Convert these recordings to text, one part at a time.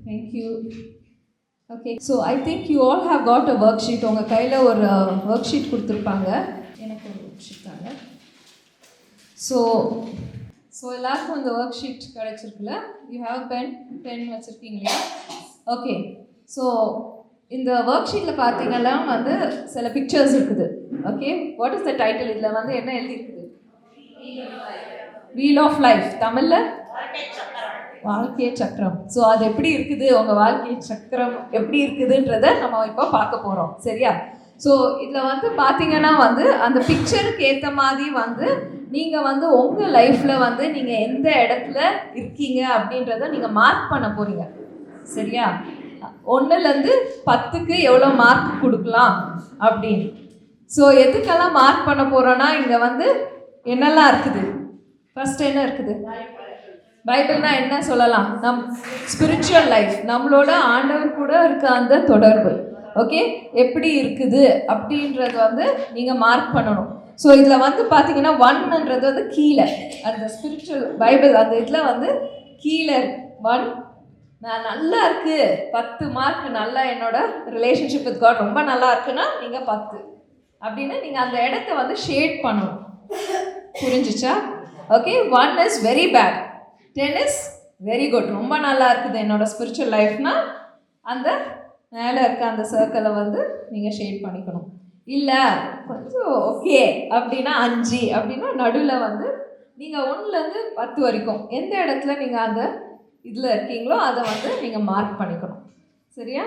Thank you. Okay, so I think you all have got a worksheet. உங்கள் கையில் ஒரு worksheet கொடுத்துருப்பாங்க. எனக்கு ஒரு worksheet தாங்க. ஸோ எல்லாருக்கும் இந்த worksheet கிடைச்சிருக்குல்ல? You have pen வச்சுருக்கீங்க இல்லையா? ஓகே, ஸோ இந்த worksheetல பார்த்தீங்கன்னா வந்து சில பிக்சர்ஸ் இருக்குது. Okay, what is the title? இதில் வந்து என்ன எழுதியிருக்குது? Wheel of life. தமிழில் வாழ்க்கை சக்கரம். ஸோ அது எப்படி இருக்குது, உங்கள் வாழ்க்கை சக்கரம் எப்படி இருக்குதுன்றதை நம்ம இப்போ பார்க்க போகிறோம். சரியா? ஸோ இதில் வந்து பார்த்தீங்கன்னா வந்து அந்த பிக்சருக்கு ஏற்ற மாதிரி வந்து நீங்கள் வந்து உங்கள் லைஃப்பில் வந்து நீங்கள் எந்த இடத்துல இருக்கீங்க அப்படின்றத நீங்கள் மார்க் பண்ண போகிறீங்க. சரியா? 1லேருந்து 10க்கு எவ்வளோ மார்க் கொடுக்கலாம் அப்படின்னு. ஸோ எதுக்கெல்லாம் மார்க் பண்ண போகிறோன்னா இங்கே வந்து என்னெல்லாம் இருக்குது? ஃபர்ஸ்ட் என்ன இருக்குது? பைபிள்னா என்ன சொல்லலாம்? ஸ்பிரிச்சுவல் லைஃப், நம்மளோட ஆண்டவர் கூட இருக்க அந்த தொடர்பு. ஓகே, எப்படி இருக்குது அப்படின்றது வந்து நீங்கள் மார்க் பண்ணணும். ஸோ இதில் வந்து பார்த்தீங்கன்னா 1ன்றது வந்து கீழே, அந்த ஸ்பிரிச்சுவல் பைபிள் அந்த இதில் வந்து கீழே 1 நான் நல்லா இருக்குது, 10 மார்க் நல்லா, என்னோட ரிலேஷன்ஷிப் வித் காட் ரொம்ப நல்லா இருக்குன்னா நீங்கள் 10 அப்படின்னு நீங்கள் அந்த இடத்த வந்து ஷேட் பண்ணணும். புரிஞ்சிச்சா? Okay, 1 is very bad, 10 is very good. ரொம்ப நல்லா இருக்குது என்னோட ஸ்பிரிச்சுவல் லைஃப்னா அந்த மேலே இருக்க அந்த சர்க்கிளை வந்து நீங்கள் ஷேட் பண்ணிக்கணும். இல்லை கொஞ்சம் ஓகே அப்படின்னா 5 அப்படின்னா நடுவில் வந்து நீங்கள் 1லேருந்து 10 வரைக்கும் எந்த இடத்துல நீங்கள் அந்த இதில் இருக்கீங்களோ அதை வந்து நீங்கள் மார்க் பண்ணிக்கணும். சரியா?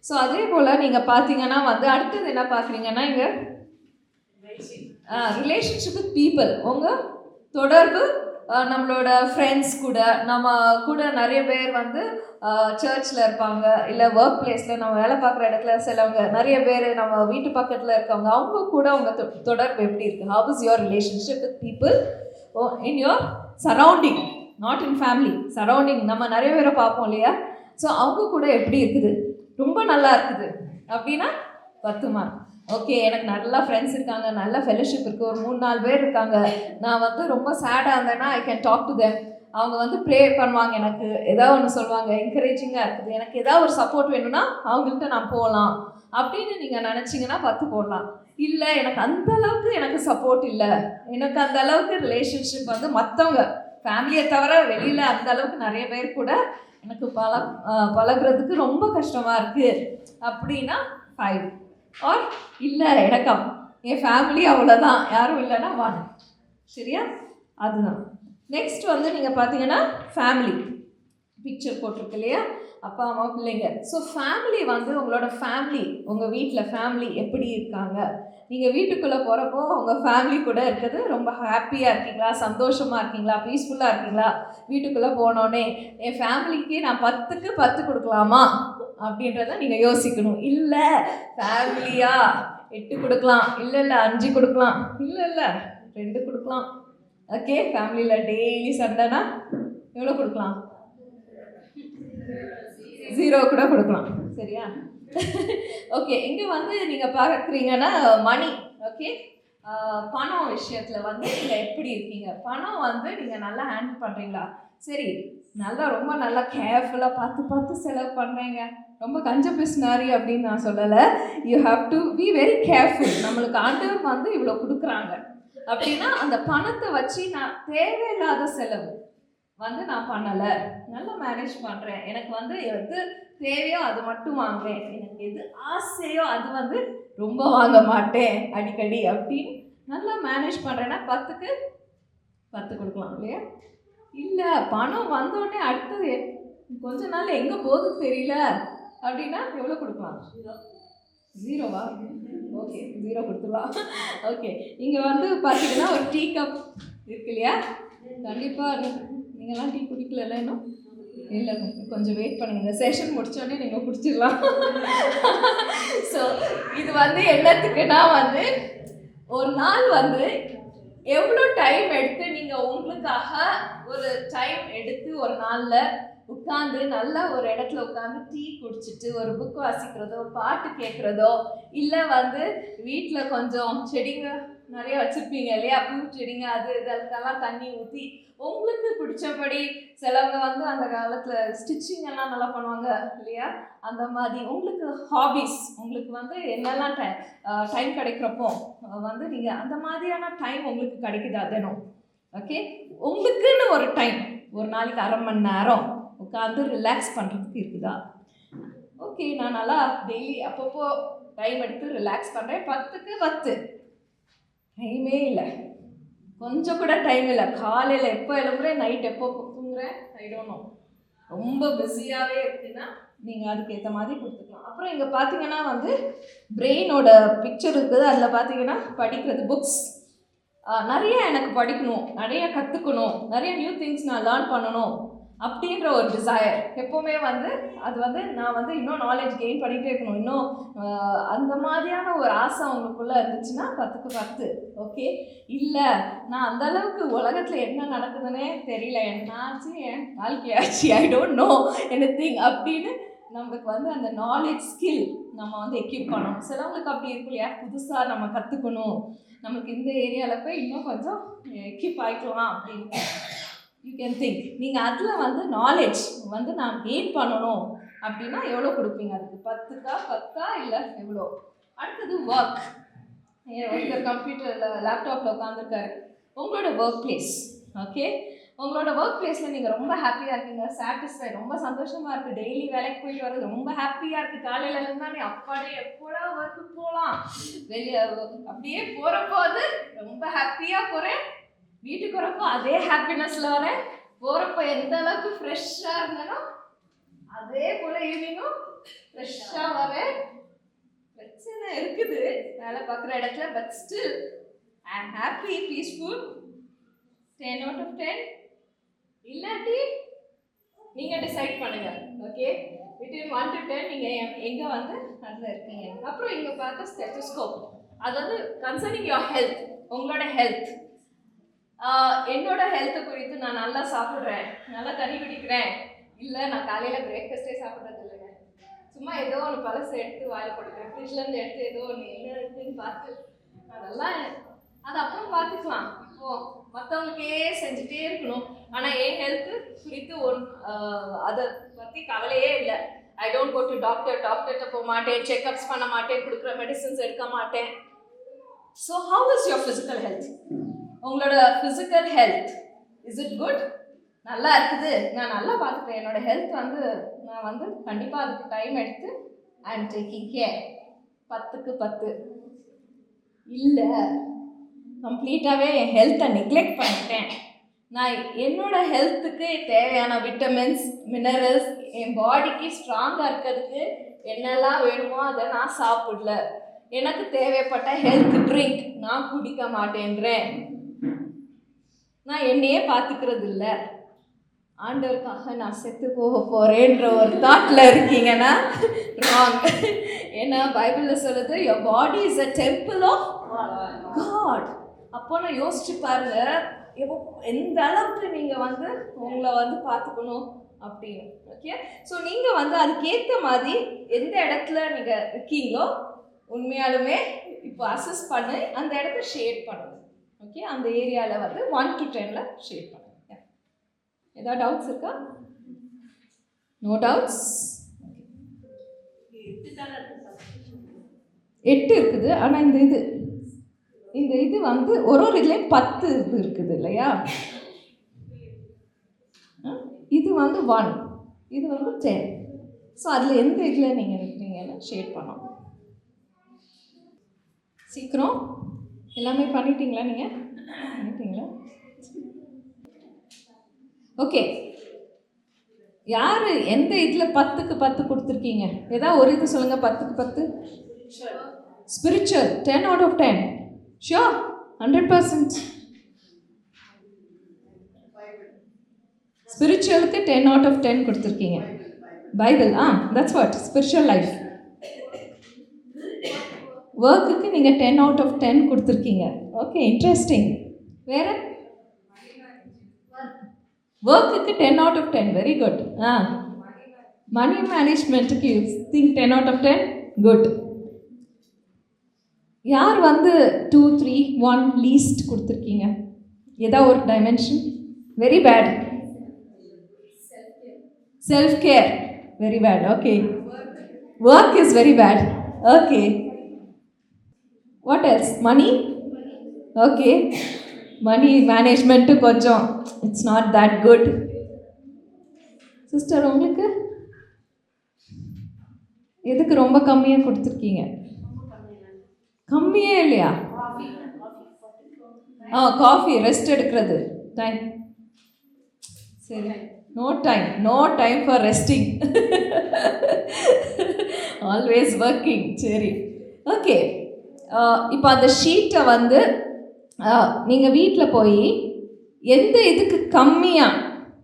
ஸோ அதே போல் நீங்கள் பார்த்தீங்கன்னா வந்து அடுத்தது என்ன பார்க்குறீங்கன்னா இங்கே ரிலேஷன்ஷிப் வித் பீப்புள், உங்கள் தொடர்பு நம்மளோட ஃப்ரெண்ட்ஸ் கூட, நம்ம கூட நிறைய பேர் வந்து சர்ச்சில் இருப்பாங்க, இல்லை ஒர்க் பிளேஸில் நம்ம வேலை பார்க்குற இடத்துல சிலவங்க, நிறைய பேர் நம்ம வீட்டு பக்கத்தில் இருக்கவங்க, அவங்க கூட உங்கள் தொடர்பு எப்படி இருக்குது? Have is your relationship with people in your surrounding, not in family, surrounding. நம்ம நிறைய பேரை பார்ப்போம் இல்லையா? ஸோ அவங்க கூட எப்படி இருக்குது? ரொம்ப நல்லா இருக்குது அப்படின்னா 10 மார்க். ஓகே, எனக்கு நல்லா ஃப்ரெண்ட்ஸ் இருக்காங்க, நல்ல ஃபெலோஷிப் இருக்குது, ஒரு 3-4 பேர் இருக்காங்க, நான் வந்து ரொம்ப சேடாக இருந்தேன்னா I can talk to them, அவங்க வந்து ப்ரே பண்ணுவாங்க, எனக்கு ஏதாவது ஒன்று சொல்லுவாங்க, என்கரேஜிங்காக இருக்குது, எனக்கு ஏதாவது ஒரு சப்போர்ட் வேணும்னா அவங்கள்ட்ட நான் போகலாம் அப்படின்னு நீங்கள் நினச்சிங்கன்னா 10 போடலாம். இல்லை எனக்கு அந்தளவுக்கு எனக்கு சப்போர்ட் இல்லை, எனக்கு அந்த அளவுக்கு ரிலேஷன்ஷிப் வந்து மற்றவங்க ஃபேமிலியை தவிர வெளியில் அந்த அளவுக்கு நிறைய பேர் கூட எனக்கு பழகுறதுக்கு ரொம்ப கஷ்டமாக இருக்குது அப்படின்னா 5. ஆர் இல்லை எனக்கு என் ஃபேமிலி அவ்வளோதான், யாரும் இல்லைன்னா 1. சரியா? அதுதான். நெக்ஸ்ட் வந்து நீங்கள் பார்த்தீங்கன்னா ஃபேமிலி பிக்சர் போட்டிருக்கு இல்லையா? அப்பா அம்மா பிள்ளைங்க. ஸோ ஃபேமிலி வந்து உங்களோட ஃபேமிலி, உங்கள் வீட்டில் ஃபேமிலி எப்படி இருக்காங்க? நீங்கள் வீட்டுக்குள்ளே போகிறப்போ உங்கள் ஃபேமிலி கூட இருக்கிறது ரொம்ப ஹாப்பியாக இருக்கீங்களா, சந்தோஷமாக இருக்கீங்களா, பீஸ்ஃபுல்லாக இருக்கீங்களா? வீட்டுக்குள்ளே போனோடனே என் ஃபேமிலிக்கு நான் 10க்கு 10 கொடுக்கலாமா அப்படின்றத நீங்கள் யோசிக்கணும். இல்லை ஃபேமிலியா 8 கொடுக்கலாம், இல்லை 5 கொடுக்கலாம், இல்லை 2 கொடுக்கலாம். ஓகே, ஃபேமிலியில் டெய்லி சண்டைனா எவ்வளோ கொடுக்கலாம்? 0 கூட கொடுக்கலாம். சரியா? ஓகே, இங்கே வந்து நீங்கள் பார்க்குறீங்கன்னா மணி. ஓகே, பணம் விஷயத்தில் வந்து நீங்கள் எப்படி இருக்கீங்க? பணம் வந்து நீங்கள் நல்லா ஹேண்டில் பண்ணுறீங்களா? சரி, நல்லா ரொம்ப நல்லா கேர்ஃபுல்லாக பார்த்து செலவு பண்ணுறீங்க, ரொம்ப கஞ்ச பிஸ்னாரி அப்படின்னு நான் சொல்லலை. You have to be very careful. நம்மளுக்கு ஆண்டவர் வந்து இவ்வளோ கொடுக்குறாங்க அப்படின்னா அந்த பணத்தை வச்சு நான் தேவையில்லாத செலவு வந்து நான் பண்ணலை, நல்லா மேனேஜ் பண்ணுறேன், எனக்கு வந்து எது தேவையோ அது மட்டும் வாங்குவேன், எனக்கு எது ஆசையோ அது வந்து ரொம்ப வாங்க மாட்டேன் அடிக்கடி அப்படின்னு நல்லா மேனேஜ் பண்ணுறேன்னா 10க்கு 10 கொடுக்கலாம் இல்லையா? இல்லை பணம் வந்தோடனே அடுத்தது கொஞ்ச நாள் எங்கே போகுதுன்னு தெரியல அப்படின்னா எவ்வளோ கொடுக்கலாம்? 0வா? ஓகே, 0 கொடுத்துடலாம். ஓகே, இங்கே வந்து பார்த்தீங்கன்னா ஒரு டீ கப் இருக்கு இல்லையா? கண்டிப்பாக நீங்கள்லாம் டீ குடிக்கல இன்னும்? இல்லை, கொஞ்சம் வெயிட் பண்ணுங்க, இந்த செஷன் முடித்தோடனே நீங்கள் குடிச்சிடலாம். ஸோ இது வந்து என்னத்துக்குன்னா வந்து ஒரு நாள் வந்து எவ்வளோ டைம் எடுத்து நீங்கள் உங்களுக்காக ஒரு டைம் எடுத்து ஒரு நாளில் உட்காந்து நல்லா ஒரு இடத்துல உட்காந்து டீ குடிச்சிட்டு ஒரு புக் வாசிக்கிறதோ பாட்டு கேட்குறதோ இல்லை வந்து வீட்டில் கொஞ்சம் செடிங்க நிறைய வச்சுருப்பீங்க இல்லையா, பூ செடிங்க அது இதுக்கெல்லாம் தண்ணி ஊற்றி உங்களுக்கு பிடிச்சபடி சிலவங்க வந்து அந்த காலத்தில் ஸ்டிச்சிங் எல்லாம் நல்லா பண்ணுவாங்க இல்லையா, அந்த மாதிரி உங்களுக்கு ஹாபிஸ் உங்களுக்கு வந்து என்னெல்லாம் டைம் கிடைக்கிறப்போ வந்து நீங்கள் அந்த மாதிரியான டைம் உங்களுக்கு கிடைக்குதா தினம்? ஓகே, உங்களுக்குன்னு ஒரு டைம் ஒரு நாளைக்கு 1/2 மணி நேரம் உட்காந்து ரிலாக்ஸ் பண்ணுறதுக்கு இருக்குதா? ஓகே, நான் நல்லா டெய்லி அப்பப்போ டைம் எடுத்து ரிலாக்ஸ் பண்ணுறேன். 10க்கு 10 டைமே இல்லை, கொஞ்சம் கூட டைம் இல்லை. காலையில் எப்போ எழும்புறேன், நைட் எப்போ தூங்குறேன், ஐ டோன்ட் நோ. ரொம்ப பிஸியாகவே இருக்குன்னா நீங்கள் அதுக்கேற்ற மாதிரி கொடுத்துக்கலாம். அப்புறம் இங்கே பார்த்தீங்கன்னா வந்து பிரெயினோட பிக்சர் இருக்குது. அதில் பார்த்தீங்கன்னா படிக்கிறது புக்ஸ் நிறைய எனக்கு படிக்கணும், நிறைய கற்றுக்கணும், நிறைய நியூ திங்ஸ் நான் லேர்ன் பண்ணணும் அப்படின்ற ஒரு டிசையர் எப்போவுமே வந்து அது வந்து நான் வந்து இன்னும் நாலேஜ் கெயின் பண்ணிகிட்டே இருக்கணும். இன்னும் அந்த மாதிரியான ஒரு ஆசை உங்களுக்குள்ளே இருந்துச்சுன்னா 10க்கு 10. ஓகே, இல்லை நான் அந்தளவுக்கு உலகத்தில் என்ன நடக்குதுன்னே தெரியல, என்னாச்சு என் வாழ்க்கையாச்சு, ஐ டோன்ட் நோ எனிதிங் அப்படின்னு நம்மளுக்கு வந்து அந்த நாலேஜ் ஸ்கில் நம்ம வந்து எக்யூப் பண்ணணும். சிலவங்களுக்கு அப்படி இருக்கும் இல்லையா, புதுசாக நம்ம கற்றுக்கணும், நமக்கு இந்த ஏரியாவில் போய் இன்னும் கொஞ்சம் எக்யூப் ஆகிக்கலாம் அப்படின்னு யூ கேன் திங்க். நீங்கள் அதில் வந்து நாலேஜ் வந்து நான் கெயின் பண்ணணும் அப்படின்னா எவ்வளோ கொடுப்பீங்க அதுக்கு? 10க்கா 10 இல்லை எவ்வளோ? அடுத்தது ஒர்க். ஒருத்தர் கம்ப்யூட்டரில் லேப்டாப்பில் உட்காந்துருக்காரு, உங்களோட ஒர்க் பிளேஸ். ஓகே, உங்களோட ஒர்க் பிளேஸில் நீங்கள் ரொம்ப ஹாப்பியாக இருக்கீங்க, சாட்டிஸ்ஃபை, ரொம்ப சந்தோஷமாக இருக்குது, டெய்லி வேலைக்கு போயிட்டு வர்றது ரொம்ப ஹாப்பியாக இருக்குது, காலையில் இருந்தால் நீ அப்பாடே எப்போடா ஒர்க்குக்கு போகலாம், வெளியே அப்படியே போகிறப்போ அது ரொம்ப ஹாப்பியாக போகிறேன், வீட்டுக்கு வரப்போ அதே ஹாப்பினஸில் வரேன், போகிறப்போ எந்த அளவுக்கு ஃப்ரெஷ்ஷாக இருந்தேனோ அதே போல் ஈவினிங்கும் ஃப்ரெஷ்ஷாக வரேன். பிரச்சனை இருக்குது வேலை பார்க்குற இடத்துல, but still I am happy, peaceful. 10 out of 10. இல்லாட்டி நீங்கள் டிசைட் பண்ணுங்கள். ஓகே, between 1 to 10 நீங்கள் எங்கே வந்து அதில் இருக்கீங்க. அப்புறம் இங்கே பார்த்தா ஸ்டெத்தோஸ்கோப், அது வந்து கன்சர்னிங் யுவர் ஹெல்த், உங்களோட ஹெல்த். என்னோட ஹெல்த்தை குறித்து நான் நல்லா சாப்பிட்றேன், நல்லா தண்ணி குடிக்கிறேன், இல்லை நான் காலையில் பிரேக்ஃபாஸ்ட்டே சாப்பிட்றது இல்லைங்க, சும்மா ஏதோ ஒன்று பழசை எடுத்து வாயில் போட்டுக்கிறேன், ஃப்ரிட்ஜ்லேருந்து எடுத்து ஏதோ ஒன்று என்ன இருக்குன்னு பார்த்து அதெல்லாம் அது அப்புறம் பார்த்துக்கலாம். இப்போது மற்றவங்களுக்கே செஞ்சுட்டே இருக்கணும். ஆனால் என் ஹெல்த்து குறித்து அதை பற்றி கவலையே இல்லை. ஐ டோன்ட் கோ டு டாக்டர்கிட்ட போக மாட்டேன், செக்அப்ஸ் பண்ண மாட்டேன், கொடுக்குற மெடிசன்ஸ் எடுக்க மாட்டேன். So how is your physical health? உங்களோட physical health is it good? நல்லா இருக்குது, நான் நல்லா பார்த்துக்கிறேன், என்னோடய ஹெல்த் வந்து நான் வந்து கண்டிப்பாக அதுக்கு டைம் எடுத்து ஐ எம் டேக்கிங் கேர். 10க்கு 10. இல்லை கம்ப்ளீட்டாகவே என் ஹெல்த்தை நெக்லெக்ட் பண்ணிட்டேன், நான் என்னோடய ஹெல்த்துக்கு தேவையான விட்டமின்ஸ் மினரல்ஸ் என் பாடிக்கு ஸ்ட்ராங்காக இருக்கிறதுக்கு என்னெல்லாம் வேணுமோ அதை நான் சாப்பிடல, எனக்கு தேவைப்பட்ட ஹெல்த் ட்ரிங்க் நான் குடிக்க மாட்டேன்றேன், நான் என்னையே பார்த்துக்கிறது இல்லை, ஆண்டவருக்காக நான் செத்து போக போகிறேன்ற ஒரு தாட்டில் இருக்கீங்கன்னா ராங். ஏன்னா பைபிளில் சொல்லுது your body is a temple of God. அப்போ நான் யோசிச்சு பாருங்க எந்த அளவுக்கு நீங்கள் வந்து உங்களை வந்து பார்த்துக்கணும் அப்படின்னு. ஓகே, ஸோ நீங்கள் வந்து அதுக்கேற்ற மாதிரி எந்த இடத்துல நீங்கள் இருக்கீங்களோ உண்மையாலுமே இப்போ அசஸ் பண்ணி அந்த இடத்த ஷேட் பண்ணுங்க. ஓகே, அந்த ஏரியாவில் வந்து 1 to 10 ஷேட் பண்ணுங்க. ஏதாவது டவுட்ஸ் இருக்கா? No doubts? 8 இருக்குது. ஆனால் இந்த இது வந்து ஒரு இதுலேயும் 10 இது இருக்குது இல்லையா? இது வந்து 1, இது வந்து 10. ஸோ அதில் எந்த இதில் நீங்கள் நிற்கிறீங்கன்னு ஷேட் பண்ணணும். சீக்கிரம் எல்லாமே பண்ணிட்டீங்களா? நீங்கள் பண்ணிட்டீங்களா? ஓகே, யார் எந்த இதில் 10க்கு 10 கொடுத்துருக்கீங்க? ஏதாவது ஒரு இது சொல்லுங்கள். 10க்கு 10 ஸ்பிரிச்சுவல் 10 out of 10. ஷியோர் 100%. ஸ்பிரிச்சுவலுக்கு 10 out of 10 கொடுத்துருக்கீங்க. Bible that's what spiritual life. ஒர்க்குக்கு நீங்கள் 10 out of 10 கொடுத்துருக்கீங்க. Okay, interesting. வேறு ஒர்க்குக்கு 10 out of 10, very good. Money மேனேஜ்மெண்ட்டுக்கு you think 10 out of 10, good. யார் வந்து 2, 3, 1 லீஸ்ட் கொடுத்துருக்கீங்க? ஏதா ஒரு dimension? Very bad. Self care, very bad. Okay. Work is very bad. Okay. What else? Money? Okay. Money management கொஞ்சம் it's not that good. Sister, உங்களுக்கு எதுக்கு ரொம்ப கம்மியாக கொடுத்துருக்கீங்க? கம்மியே இல்லையா? காஃபி, ரெஸ்ட் எடுக்கிறது டைம். சரி, no time for resting, always working. சரி, ஓகே. இப்போ அந்த ஷீட்டை வந்து நீங்கள் வீட்டில் போய் எந்த இதுக்கு கம்மியாக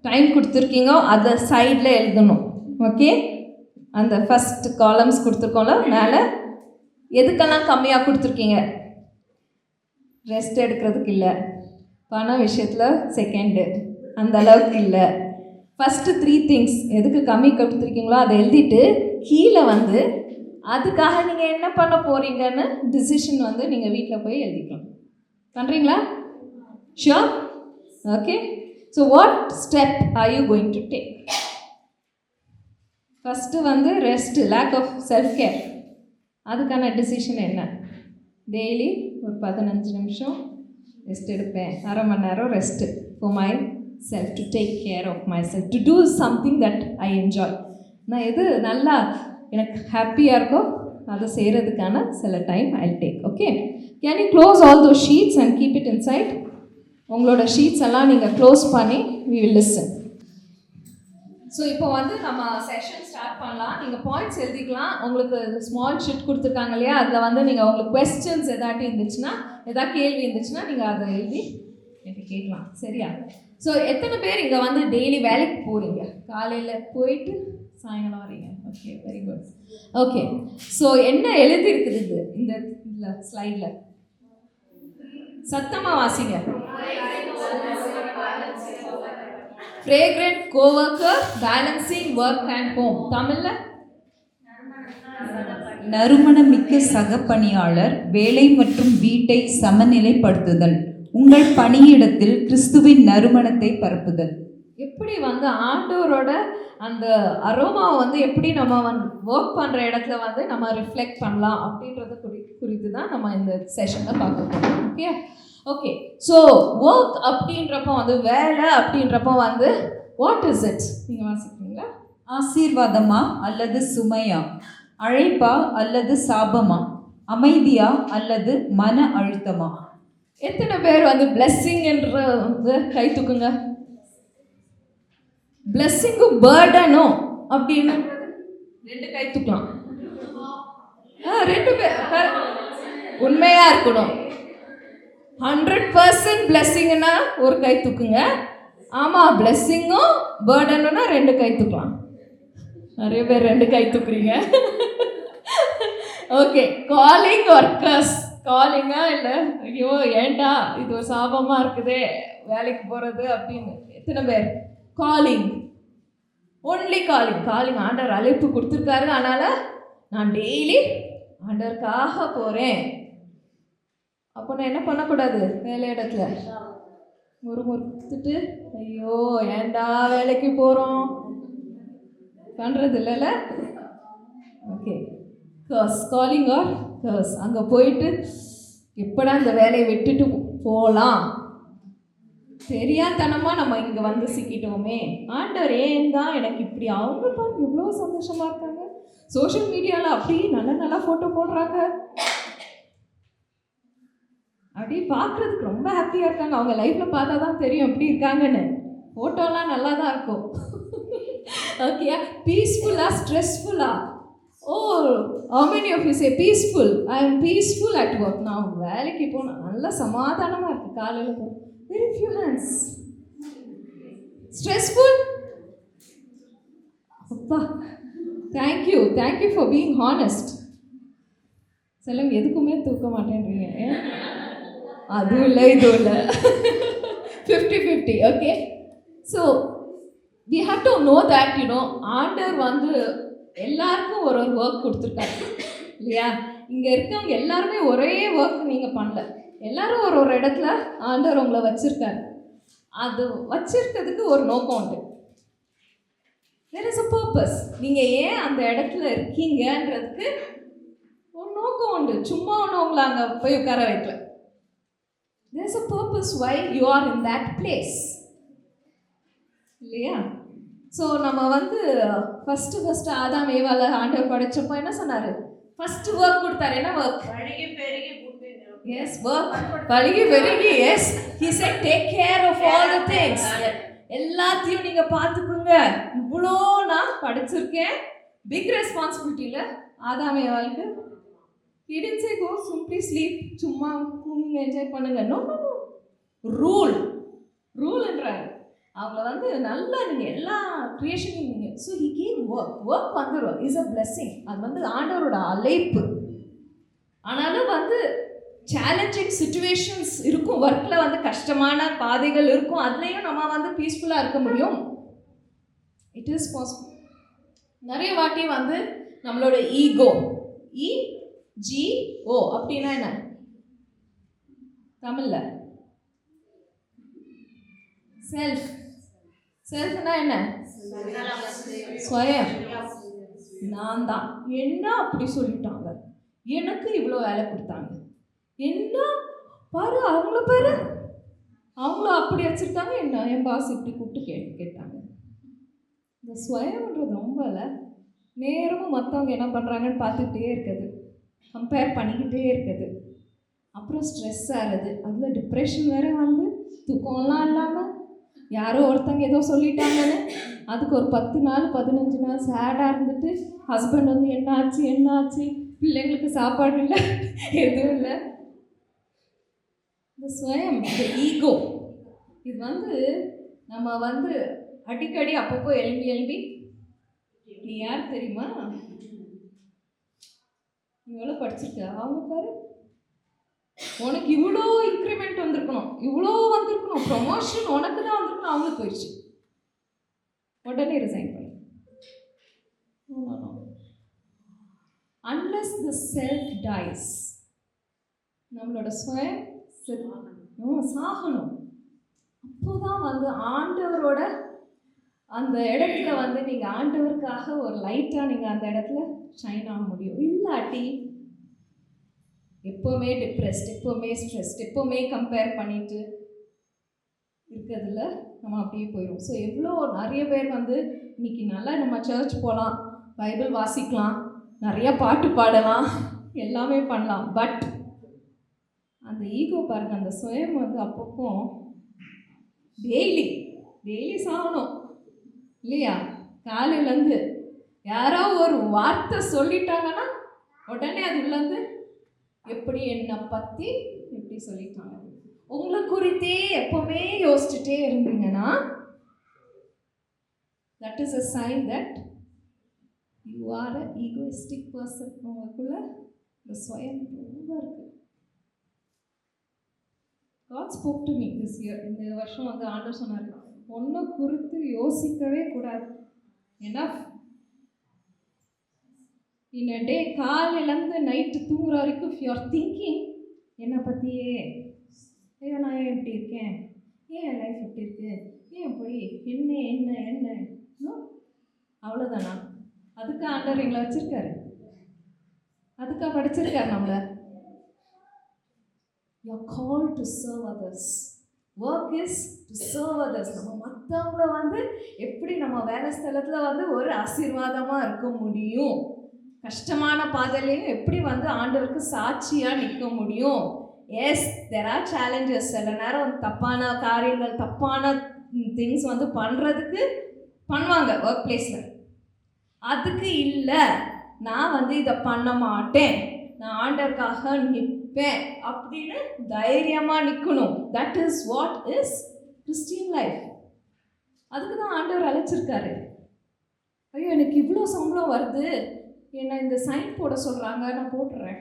டைம் கொடுத்துருக்கீங்கோ அதை சைடில் எழுதணும். ஓகே, அந்த ஃபஸ்ட் காலம்ஸ் கொடுத்துருக்கோம்ல மேலே, எதுக்கெல்லாம் கம்மியாக கொடுத்துருக்கீங்க? ரெஸ்ட் எடுக்கிறதுக்கு இல்லை, பண விஷயத்தில் செகண்டு அந்த அளவுக்கு இல்லை. ஃபஸ்ட்டு 3 திங்ஸ் எதுக்கு கம்மி கொடுத்துருக்கீங்களோ அதை எழுதிட்டு கீழே வந்து அதுக்காக நீங்கள் என்ன பண்ண போகிறீங்கன்னு டிசிஷன் வந்து நீங்கள் வீட்டில் போய் எழுதிக்கலாம். பண்ணுறீங்களா? Sure? Okay. So what step are you going to take? First வந்து rest, lack of self care. அதுக்கான டிசிஷன் என்ன? டெய்லி ஒரு 15 நிமிஷம் ரெஸ்ட் எடுப்பேன், அரை மணி நேரம் rest for myself, to take care of myself, to do something that I enjoy. நான் எது நல்லா எனக்கு ஹாப்பியாக இருக்கோ அதை செய்கிறதுக்கான சில time I take. Okay, can you close all those sheets and keep it inside? உங்களோட ஷீட்ஸ் எல்லாம் நீங்கள் க்ளோஸ் பண்ணி we will listen. ஸோ இப்போ வந்து நம்ம செஷன் ஸ்டார்ட் பண்ணலாம். நீங்கள் பாயிண்ட்ஸ் எழுதிக்கலாம். உங்களுக்கு ஸ்மால் ஷீட் கொடுத்துருக்காங்க இல்லையா, அதில் வந்து நீங்கள் உங்களுக்கு கொஸ்டின்ஸ் எதாட்டி இருந்துச்சுன்னா, எதாவது கேள்வி இருந்துச்சுன்னா நீங்கள் அதை எழுதி எனக்கு கேட்கலாம். சரியா? ஸோ எத்தனை பேர் இங்கே வந்து டெய்லி வேலைக்கு போகிறீங்க? காலையில் போயிட்டு சாயங்காலம் வரீங்க. Okay, very good. Okay, so என்ன எழுதியிருக்குது இந்த இதில் ஸ்லைடில்? சத்தமாக வாசிங்க. Fragrant coworker, balancing work and home. தமிழில் நறுமணமிக்க சக பணியாளர், வேலை மற்றும் வீட்டை சமநிலைப்படுத்துதல், உங்கள் பணியிடத்தில் கிறிஸ்துவின் நறுமணத்தை பரப்புதல். எப்படி வந்து ஆண்டவரோட அந்த அரோமாவை வந்து எப்படி நம்ம வந்து ஒர்க் பண்ணுற இடத்துல வந்து நம்ம ரிஃப்ளெக்ட் பண்ணலாம் அப்படின்றத குறித்து தான் நம்ம இந்த செஷனில் பார்க்க போகிறோம். ஓகே. ஓகே, ஸோ ஒர்க் அப்படின்றப்போ வந்து வேலை அப்படின்றப்போ வந்து வாட் இஸ் இட்? நீங்கள் வாசிக்கிறீங்களா? ஆசீர்வாதமா அல்லது சுமையா? அழைப்பா அல்லது சாபமா? அமைதியா அல்லது மன அழுத்தமா? எத்தனை பேர் வந்து பிளெஸ்ஸிங்ன்ற வந்து கை தூக்குங்க. பிளெஸ்ஸிங்கும் பேர்டனும் அப்படின்னு 2 கை தூக்கலாம். 2 பேர் உண்மையாக இருக்கணும். 100% பிளெஸ்ஸிங்னா ஒரு கை தூக்குங்க. ஆமாம், பிளெஸ்ஸிங்கும் பேர்டனுன்னா 2 கை தூக்கலாம். நிறைய பேர் 2 கை தூக்குறீங்க. Okay, calling workers. காலிங்கா இல்லை ஐயோ ஏண்டா இது ஒரு சாபமாக இருக்குதே வேலைக்கு போகிறது அப்படின்னு எத்தனை பேர்? Calling, only calling. காலிங் ஆண்டவர் அழைப்பு கொடுத்துருக்காரு, அதனால் நான் டெய்லி ஆண்டவருக்காக போகிறேன். அப்போ நான் என்ன பண்ணக்கூடாது? வேலை இடத்துல முறுமுறுத்துட்டு ஐயோ ஏண்டா வேலைக்கு போகிறோம் பண்ணுறது இல்லைல்ல. Okay, curse, calling or curse. அங்கே போயிட்டு எப்படா இந்த வேலையை விட்டுட்டு போகலாம், தெரியாதனமாக நம்ம இங்கே வந்து சிக்கிட்டோமே, ஆண்டவர் ஏன் தான் எனக்கு இப்படி. அவங்க பாருங்க எவ்வளோ சந்தோஷமாக இருக்காங்க, சோஷியல் மீடியாவில் அப்படி நல்லா ஃபோட்டோ போடுறாங்க, அப்படி பார்க்குறதுக்கு ரொம்ப ஹாப்பியாக இருக்காங்க. அவங்க லைஃப்பில் பார்த்தா தான் தெரியும் எப்படி இருக்காங்கன்னு. ஃபோட்டோலாம் நல்லா தான் இருக்கும். ஓகே, பீஸ்ஃபுல்லாக ஸ்ட்ரெஸ்ஃபுல்லாக? ஓ, how many of you say peaceful? I am peaceful at work. நான் வேலைக்கு போனால் நல்லா சமாதானமாக இருக்குது. காலையில் போகிறோம். Very few hands. Stressful? அப்பா, thank you for being honest. சிலம் எதுக்குமே தூக்க மாட்டேன்றீங்க. அதுவும் இல்லை இதுவும் இல்லை. 50-50. Okay, so we have to know that ஆண்டவர் வந்து எல்லாருக்கும் ஒரு ஒர்க் கொடுத்துருக்காரு இல்லையா? இங்கே இருக்கவங்க எல்லாருமே ஒரே ஒர்க் நீங்கள் பண்ணல. எல்லாரும் ஒரு இடத்துல ஆண்டவர் உங்களை வச்சுருக்காரு. அது வச்சிருக்கிறதுக்கு ஒரு நோக்கம் உண்டு. there is a purpose. நீங்கள் ஏன் அந்த இடத்துல இருக்கீங்கன்றதுக்கு ஒரு நோக்கம் உண்டு. சும்மா ஒன்று உங்களை அங்கே போய் உட்கார வைக்கல. there is a purpose why you are in that place. இல்லையா? ஸோ நம்ம வந்து ஃபஸ்ட்டு ஆதாம் ஏவாள ஆண்டவர் படைச்சப்போ என்ன சொன்னார்? ஃபஸ்ட்டு ஒர்க் கொடுத்தாரு. என்ன ஒர்க்? S, work. பழகி பெருகி. Yes, he said take care of all the things. எல்லாத்தையும் நீங்கள் பார்த்துக்குங்க. இவ்வளோ நான் படிச்சிருக்கேன். பிக் ரெஸ்பான்சிபிலிட்டியில் ஆதாம் ஏவாளுக்கு he didn't say go simply sleep, சும்மா தூங்குங்க, என்ஜாய் பண்ணுங்க. நோ நோ நோ, ரூல்ன்றாரு. அவங்கள வந்து நல்லா நீங்கள் எல்லா க்ரியேஷனையும் நீங்கள் ஸோ ஹி கேவ் ஒர்க் வந்துடும். Is a blessing. அது வந்து ஆண்டவரோட அழைப்பு. ஆனாலும் வந்து சேலஞ்சிங் சுச்சுவேஷன்ஸ் இருக்கும். ஒர்க்கில் வந்து கஷ்டமான பாதைகள் இருக்கும். அதுலேயும் நம்ம வந்து பீஸ்ஃபுல்லாக இருக்க முடியும். It is possible. நிறைய வாட்டி வந்து நம்மளோட ஈகோ, EGO அப்படின்னா என்ன தமிழில்? செல்ஃப்னா என்ன? ஸ்வயம். நான் தான். என்ன அப்படி சொல்லிட்டாங்க, எனக்கு இவ்வளோ வேலை கொடுத்தாங்க, என்ன பாரு அவங்கள பாரு, அவங்கள அப்படி வச்சுருக்காங்க, என்ன என் பாஸ் இப்படி கூப்பிட்டு கேட்டாங்க. இந்த ஸ்வயம்ன்றது ரொம்ப நேரமும் மற்றவங்க என்ன பண்ணுறாங்கன்னு பார்த்துக்கிட்டே இருக்குது, கம்பேர் பண்ணிக்கிட்டே இருக்குது. அப்புறம் ஸ்ட்ரெஸ் ஆகுது. அதில் டிப்ரெஷன் வேறு வந்து தூக்கம்லாம் இல்லாமல் யாரோ ஒருத்தங்க ஏதோ சொல்லிட்டாங்கன்னு அதுக்கு ஒரு 10 நாள் 15 நாள் சேடாக இருந்துட்டு ஹஸ்பண்ட் வந்து என்ன ஆச்சு பிள்ளைங்களுக்கு சாப்பாடு இல்லை, எதுவும் இல்லை. இந்த ஸ்வயம், இந்த ஈகோ, இது வந்து நம்ம வந்து அடிக்கடி அப்பப்போ எழும்பி நீ யார் தெரியுமா, நீ எவ்வளோ படிச்சிருக்க, அவங்க பாரு உனக்கு இவ்வளோ இன்க்ரிமெண்ட் வந்திருக்கணும், இவ்வளோ வந்திருக்கணும், ப்ரொமோஷன் உனக்கு தான் வந்திருக்கணும், அவங்களுக்கு போயிடுச்சு, உடனே ரிசைன் பண்ணு. அன்லெஸ் த செல்ஃப் டைஸ், நம்மளோட ஸ்வயம் சாகணும். அப்போதான் வந்து ஆண்டவரோட அந்த இடத்துல வந்து நீங்கள் ஆண்டவருக்காக ஒரு லைட்டாக நீங்கள் அந்த இடத்துல ஷைன் ஆக முடியும். இல்லாட்டி எப்போவுமே டிப்ரெஸ்ட், எப்போவுமே ஸ்ட்ரெஸ்ட், எப்போவுமே கம்பேர் பண்ணிட்டு இருக்கிறதுல நம்ம அப்படியே போயிடும். ஸோ எவ்வளோ நிறைய பேர் வந்து இன்னைக்கு நல்லா நம்ம சர்ச் போகலாம், பைபிள் வாசிக்கலாம், நிறைய பாட்டு பாடலாம், எல்லாமே பண்ணலாம். பட் அந்த ஈகோ பாருங்க, அந்த சுயம் வந்து அப்பப்போ டெய்லி சாகணும் இல்லையா? காலையிலேருந்து யாரோ ஒரு வார்த்தை சொல்லிட்டாங்கன்னா உடனே அது உள்ளேருந்து எப்படி என்னை பற்றி எப்படி சொல்லிட்டாங்க, உங்களை குறித்தே எப்போவுமே யோசிச்சுட்டே இருந்தீங்கன்னா that is a sign that you are an egoistic person. உங்களுக்குள்ள இந்த சுயம் ரொம்ப இருக்கு. God spoke to me this year. இந்த வருஷம் வந்து ஆண்டவர் சொன்னார், ஒன்றை குறித்து யோசிக்கவே கூடாது. enough. in a day, காலையிலேருந்து நைட்டு தூங்குற வரைக்கும் if you are thinking என்னை பற்றியே, ஐயோ நான் ஏன் இப்படி இருக்கேன், ஏன் என் லைஃப் இப்படி இருக்கு, ஏன் இப்படி என்ன அவ்வளோதானா? அதுக்கு ஆண்டவர் எங்களை வச்சுருக்காரு, அதுக்காக படிச்சிருக்காரு நம்மளை. you are called to serve others. work is to serve others. நம்ம மற்றவங்கள வந்து எப்படி நம்ம வேலை ஸ்தலத்தில் வந்து ஒரு ஆசீர்வாதமாக இருக்க முடியும், கஷ்டமான பாதையிலையும் எப்படி வந்து ஆண்டவருக்கு சாட்சியாக நிற்க முடியும். Yes, there are challenges. சில நேரம் தப்பான காரியங்கள், தப்பான திங்ஸ் வந்து பண்ணுவாங்க ஒர்க் பிளேஸில். அதுக்கு இல்லை நான் வந்து இதை பண்ண மாட்டேன், நான் ஆண்டவருக்காக நிற்பேன் அப்படின்னு தைரியமாக நிற்கணும். That is what is Christian life. அதுக்கு தான் ஆண்டவர் அழைச்சிருக்காரு. ஐயோ எனக்கு இவ்வளோ சம்பளம் வருது, என்னை இந்த சைன் போட சொல்கிறாங்க, நான் போட்டுறேன்.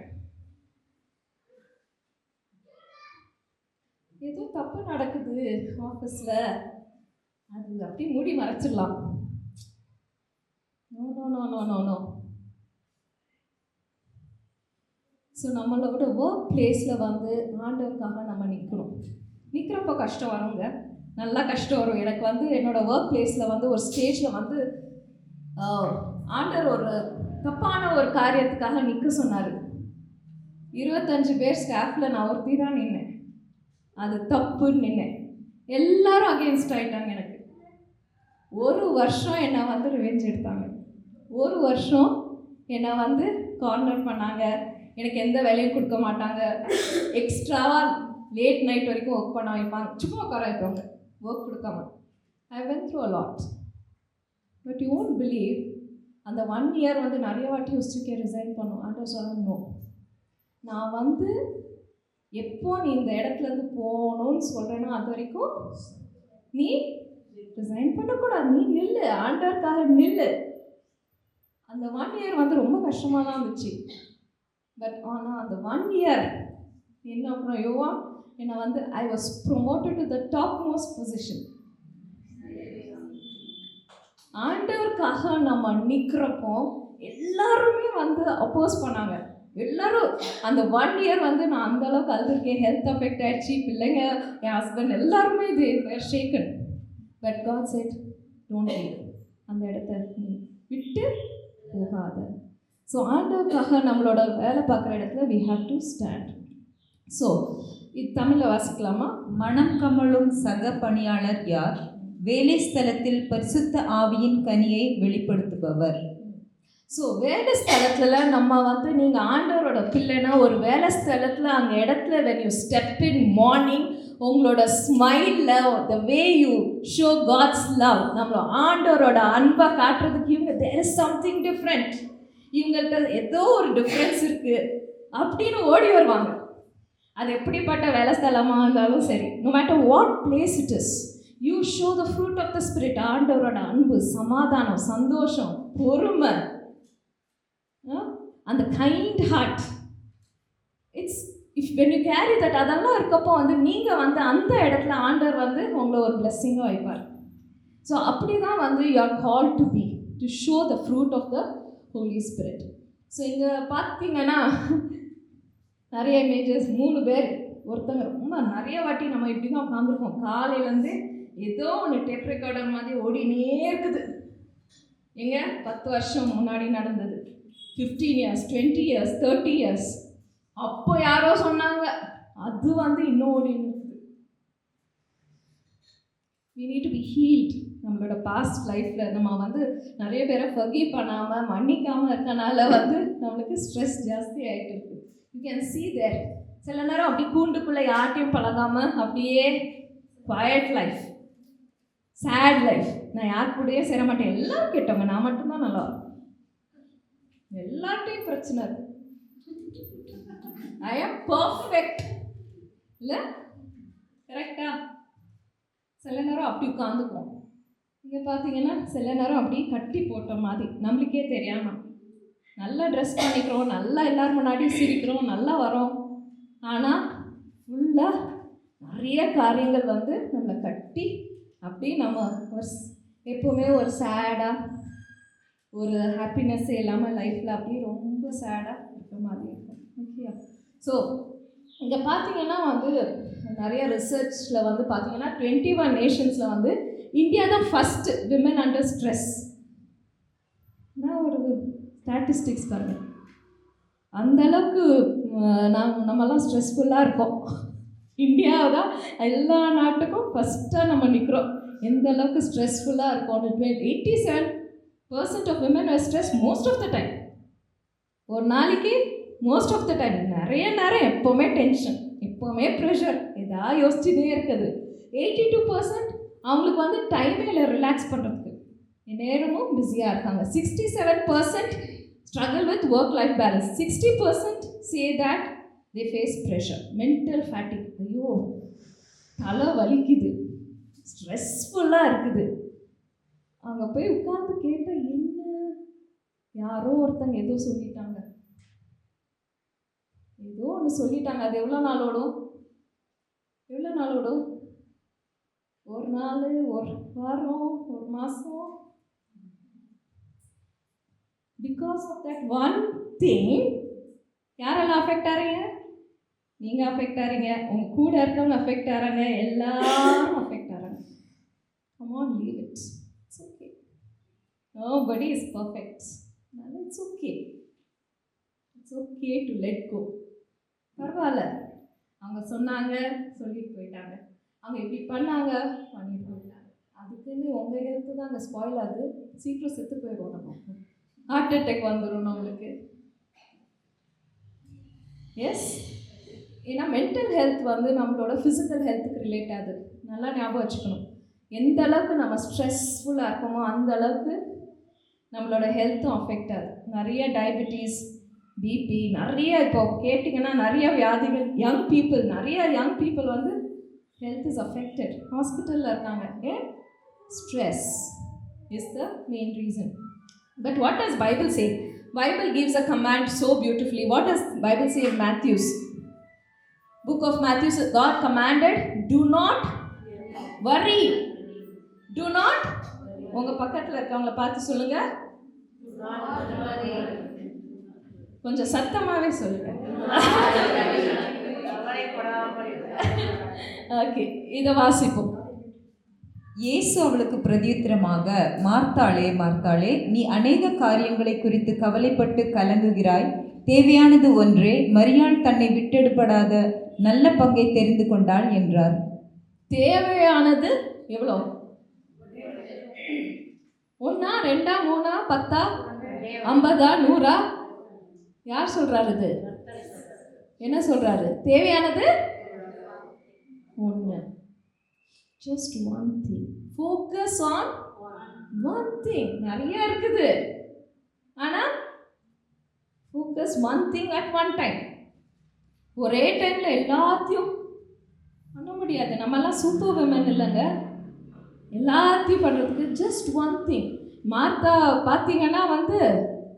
ஏதோ தப்பு நடக்குது ஆஃபீஸில், அது அப்படி மூடி மறைச்சிடலாம். No no no no no no. So நம்மளோட ஒர்க் பிளேஸில் வந்து ஆண்டவருக்காக நம்ம நிற்கணும். நிற்கிறப்போ கஷ்டம் வருங்க, நல்லா கஷ்டம் வரும். எனக்கு வந்து என்னோடய ஒர்க் பிளேஸில் வந்து ஒரு ஸ்டேஜில் வந்து ஆண்டவர் ஒரு தப்பான ஒரு காரியத்துக்காக நிற்க சொன்னார். 25 பேர் ஸ்டாஃபில் நான் ஒருத்தி தான் நின்னேன். அது தப்புன்னு நின்னேன். எல்லாரும் அகெயின்ஸ்ட் ஆகிட்டாங்க. எனக்கு 1 வருஷம் என்னை வந்து ரிவெஞ்ச் எடுத்தாங்க. 1 வருஷம் என்னை வந்து கார்னர் பண்ணாங்க. எனக்கு எந்த வேலையும் கொடுக்க மாட்டாங்க. எக்ஸ்ட்ராவாக லேட் நைட் வரைக்கும் ஒர்க் பண்ண வைப்பாங்க. சும்மா உட்கார வைப்பாங்க, ஒர்க் கொடுக்காம. I went through a lot. But you won't believe, அந்த 1 இயர் வந்து நிறைய வாட்டி யோசிச்சுக்கே ரிசைன் பண்ணும். ஆண்டவர் சொல்லணும், நான் வந்து எப்போ நீ இந்த இடத்துலேருந்து போகணும்னு சொல்கிறேன்னா அது வரைக்கும் நீ ரிசைன் பண்ணக்கூடாது. நீ நில்லு, ஆண்டவருக்காக நில்லு. அந்த 1 இயர் வந்து ரொம்ப கஷ்டமாக தான் இருந்துச்சு. பட் ஆனால் அந்த 1 இயர் என்ன அப்புறம் யோவா என்னை வந்து I was promoted to the top most position. ஆண்டவருக்காக நம்ம நிற்கிறப்போ எல்லாருமே வந்து அப்போஸ் பண்ணாங்க. எல்லாரும் அந்த 1 இயர் வந்து நான் அந்த அளவுக்கு அழுதுருக்கேன். ஹெல்த் அஃபெக்ட் ஆயிடுச்சு, பிள்ளைங்க, என் ஹஸ்பண்ட் எல்லாருமே இது were shaken. But God said don't leave, அந்த இடத்த விட்டு போகாத. ஸோ ஆண்டவருக்காக நம்மளோட வேலை பார்க்குற இடத்துல we have to stand. So இது தமிழில் வாசிக்கலாமா? மனம் கமழும் சக பணியாளர் யார்? வேலை ஸ்தலத்தில் பரிசுத்த ஆவியின் கனியை வெளிப்படுத்துபவர். ஸோ வேலை ஸ்தலத்தில் நம்ம வந்து நீங்கள் ஆண்டவரோட பிள்ளைன்னா ஒரு வேலை ஸ்தலத்தில் அந்த இடத்துல when you step in morning, உங்களோட ஸ்மைலில் the way you show God's love, நம்ம ஆண்டவரோட அன்பை காட்டுறதுக்கு இவங்க there is something different, இவங்கள்ட்ட ஏதோ ஒரு டிஃப்ரென்ஸ் இருக்குது அப்படின்னு ஓடி வருவாங்க. அது எப்படிப்பட்ட வேலை ஸ்தலமாக இருந்தாலும் சரி, no matter what place it is, you show the fruit of the spirit. ஆண்டவரோட அன்பு, சமாதானம், சந்தோஷம், பொறுமை, அந்த kind heart, it's if when you carry that, அதெல்லாம் இருக்கப்போ வந்து நீங்கள் வந்து அந்த இடத்துல ஆண்டவர் வந்து உங்களை ஒரு பிளெஸ்ஸிங்காக வைப்பார். ஸோ அப்படி தான் வந்து you are called to be, to show the fruit of the Holy Spirit. So இங்கே பார்த்தீங்கன்னா நிறைய இமேஜஸ், 3 பேர், ஒருத்தங்க ரொம்ப நிறைய வாட்டி நம்ம இப்படி தான் உட்காந்துருக்கோம். காலையிலேருந்து ஏதோ ஒன்று டேப் ரெக்கார்டர் மாதிரி ஓடினே இருக்குது. எங்க 10 வருஷம் முன்னாடி நடந்தது, 15 இயர்ஸ், 20 இயர்ஸ், 30 இயர்ஸ். அப்போ யாரோ சொன்னாங்க, அது வந்து இன்னும் ஓடினு இருக்குது. we need to be healed. நம்மளோட பாஸ்ட் லைஃப்பில் நம்ம வந்து நிறைய பேரை ஃபர்கிவ் பண்ணாமல் மன்னிக்காமல் இருக்கனால வந்து நம்மளுக்கு ஸ்ட்ரெஸ் ஜாஸ்தி ஆகிட்டு இருக்குது. You can see there. சில நேரம் அப்படி கூண்டுக்குள்ளே யார்ட்டையும் பழகாமல் அப்படியே குவாய்ட் லைஃப், சேட் லைஃப். நான் யார் கூடயே சேர மாட்டேன், எல்லாரும் கேட்டவங்க, நான் மட்டும்தான் நல்லா, எல்லார்ட்டையும் பிரச்சனை இருக்கு. ஐ ஆம் பர்ஃபெக்ட் இல்லை, கரெக்டா? சில நேரம் அப்படி உட்காந்துக்குவோம். இங்கே பார்த்தீங்கன்னா சில நேரம் அப்படி கட்டி போட்ட மாதிரி நம்மளுக்கே தெரியாமல் நல்லா ட்ரெஸ் பண்ணிக்கிறோம், நல்லா எல்லோரும் முன்னாடி சிரிக்கிறோம், நல்லா வரோம். ஆனால் ஃபுல்லாக நிறைய காரியங்கள் வந்து நம்மளை கட்டி அப்படி நம்ம ஒரு எப்போவுமே ஒரு சேடாக, ஒரு ஹாப்பினஸ்ஸே இல்லாமல் லைஃப்பில் அப்படியே ரொம்ப சேடாக இருக்கிற மாதிரி இருக்கும். ஓகே. ஸோ இங்கே பார்த்தீங்கன்னா வந்து நிறைய ரிசர்ச்சில் வந்து பார்த்தீங்கன்னா 21 நேஷன்ஸில் வந்து இந்தியா தான் ஃபஸ்ட்டு விமன் அண்டர் ஸ்ட்ரெஸ். நான் ஒரு ஸ்டாட்டிஸ்டிக்ஸ் பாருங்கள், அந்தளவுக்கு நம்மலாம் ஸ்ட்ரெஸ்ஃபுல்லாக இருக்கோம். இந்தியா தான் எல்லா நாட்டுக்கும் ஃபஸ்ட்டாக நம்ம நிற்கிறோம். எந்த அளவுக்கு ஸ்ட்ரெஸ்ஃபுல்லாக இருக்கும். 87% of women are stress most of the time. ஒரு நாளைக்கு மோஸ்ட் ஆஃப் த டைம் நிறைய நேரம் எப்போவுமே டென்ஷன், எப்போவுமே ப்ரெஷர், எதாவது யோசிச்சுட்டே இருக்குது. 82% அவங்களுக்கு வந்து டைமே இல்லை ரிலாக்ஸ் பண்ணுறதுக்கு, நேரமும் பிஸியாக இருக்காங்க. 67% struggle with work-life balance. 60% say that they face pressure, mental fatigue. ஐயோ தலை வலிக்குது, ஸ்ட்ரெஸ்ஃபுல்லாக இருக்குது. அங்கே போய் உட்காந்து கேட்டால் என்ன, யாரோ ஒருத்தங்க ஏதோ சொல்லிட்டாங்க, ஏதோ ஒன்று சொல்லிட்டாங்க. அது எவ்வளோ நாள் ஓடும்? ஒரு நாள், ஒரு வாரம், ஒரு மாதம், because of that one thing யாரெல்லாம் அஃபெக்ட் ஆகிறீங்க? நீங்கள் அஃபெக்ட் ஆகிறீங்க, உங்கள் கூட இருக்கவங்க அஃபெக்ட் ஆகிறாங்க, எல்லாரும் அஃபெக்ட் ஆகிறாங்க. Come on, leave it. It's okay. Nobody is perfect. It's okay. It's okay to let go. பரவாயில்ல, அவங்க சொன்னாங்க, சொல்லிட்டு போயிட்டாங்க. அவங்க இப்படி பண்ணாங்க, பண்ணிட்டு போயிட்டாங்க. அதுக்குன்னு உங்கள் ஹெல்த்து தான் அங்கே ஸ்பாயில் ஆகுது. சீக்கிரம் செத்து போயிடுவோம். நம்ம ஹார்ட் அட்டாக் வந்துடும் நம்மளுக்கு. எஸ், ஏன்னா மென்டல் ஹெல்த் வந்து நம்மளோட ஃபிசிக்கல் ஹெல்த்துக்கு ரிலேட் ஆகுது. நல்லா ஞாபகம் வச்சுக்கணும். எந்த அளவுக்கு நம்ம ஸ்ட்ரெஸ்ஃபுல்லாக இருக்கோமோ அந்த அளவுக்கு நம்மளோட ஹெல்த்தும் அஃபெக்ட் ஆகுது. நிறைய டயபெட்டிஸ், பிபி, நிறைய இப்போ கேட்டிங்கன்னா நிறைய வியாதிகள். நிறைய யங் பீப்புள் வந்து ஹெல்த் இஸ் அஃபெக்டட், ஹாஸ்பிட்டலில் இருக்காங்க. ஏன்? Stress is the main reason. But what does Bible say? Bible gives a command so beautifully. What does Bible say in Matthews? Book of Matthew, God commanded, do not worry. Do not. உங்க பக்கத்துல இருக்கவங்கள பார்த்து சொல்லுங்க, கொஞ்சம் சத்தமாவே சொல்லுங்க. Okay, இதை வாசிப்போம். இயேசு அவளுக்கு பிரதியுத்தரமாக, மார்த்தாளே மார்த்தாளே, நீ அநேக காரியங்களை குறித்து கவலைப்பட்டு கலங்குகிறாய். தேவையானது ஒன்றே, மரியாள் தன்னை விட்டெடுபடாத நல்ல பங்கை தெரிந்து கொண்டாள் என்றார். தேவையானது எவ்வளோ? 1, 2, 3, 10, 50, 100? யார் சொல்றாரு இது? என்ன சொல்றாரு? தேவையானது ஒன்று. Just one thing. Focus on one thing. நிறைய இருக்குது, ஆனால் focus one thing at one time. ஒரே டைமில் எல்லாத்தையும் பண்ண முடியாது. நம்மெல்லாம் சூப்பர் விமன் இல்லைங்க, எல்லாத்தையும் பண்ணுறதுக்கு ஜஸ்ட் ஒன் திங். மார்த்தா பார்த்தீங்கன்னா வந்து